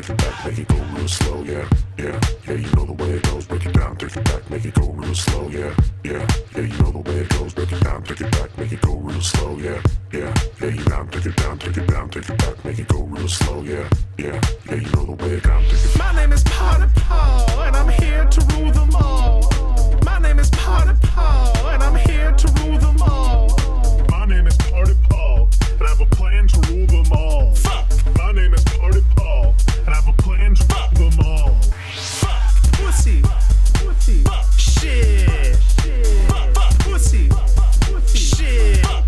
take it back, make it go real slow, yeah, yeah, yeah, you know the way it goes, break it down, take it back, make it go real slow, yeah, yeah, yeah, you know the way it goes, break it down, take it back, make it go real slow, yeah, yeah, yeah, you down, take it down, take it down, take it back, make it go real slow, yeah, yeah, yeah, you know the way it down, take it. My name is Potter Paul, and I'm here to rule them all. My name is Potter Paul, and I'm here to rule them all. My name is Party Paul, and I have a plan to rule them all. Fuck! My name is Party Paul, and I have a plan to rule them all. Fuck! Pussy! Pussy! Fuck! Shit! Fuck! Fuck! Pussy! Pussy! Shit! Fuck!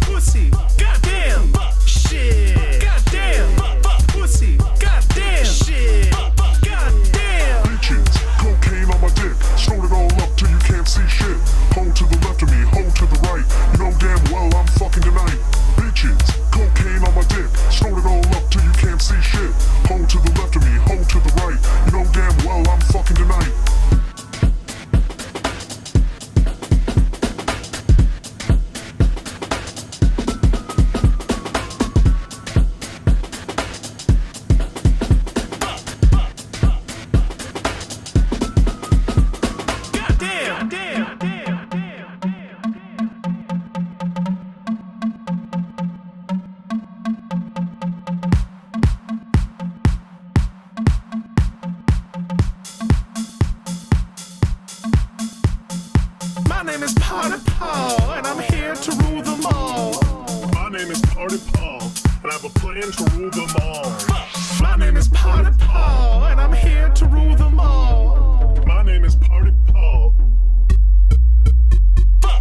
Pussy! Goddamn! Shit! Goddamn! Fuck! Pussy! Goddamn! Shit! Goddamn! Bitches, cocaine on my dick, snort it all up till you can't see shit. Hold to the left of me, hold to the right, you know damn well I'm fucking tonight. Bitches, cocaine on my dick, snort it all up till you can't see shit. Hold to the left of me, hold to the right, you know damn well I'm fucking tonight. Goddamn! Damn! Damn! My name is Potter Paul, and I'm here to rule them all. My name is Party Paul, and I have a plan to rule them all. My name is Potter Paul, and I'm here to rule them all. My name is Party Paul.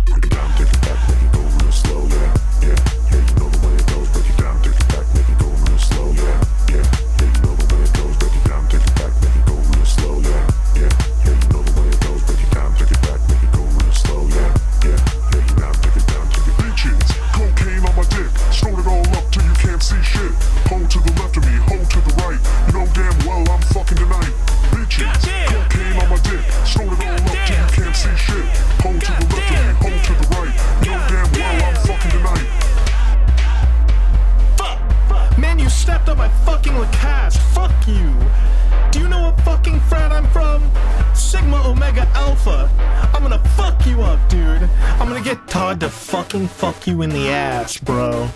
Break it down, take it back, make it go real slow, yeah, yeah, yeah, you know the way it goes, break it down, take it back, make it go real slow, yeah, yeah, yeah, you know the way it goes, break it down, take it back, make it go real slow, yeah, yeah, yeah, you know the way it goes, break it down, take it back, make it go real slow, yeah, yeah, yeah, you down, take it down, take it. Bitches, cocaine on my dick, snort it all up till you can't see shit. Hold to the left of me, hold to the right, you know damn well I'm fucking tonight. Bitches, cocaine on my dick, snort it all up till you can't see shit. Hold to the left of me, hold to the right, you know damn well I'm fucking tonight. Fuck! Man, you stepped on my fucking Lacasse. Fuck you. Do you know what fucking frat I'm from? Sigma Omega Alpha. I'm gonna fuck you up, dude. I'm gonna get Todd to fucking fuck you in the ass, bro.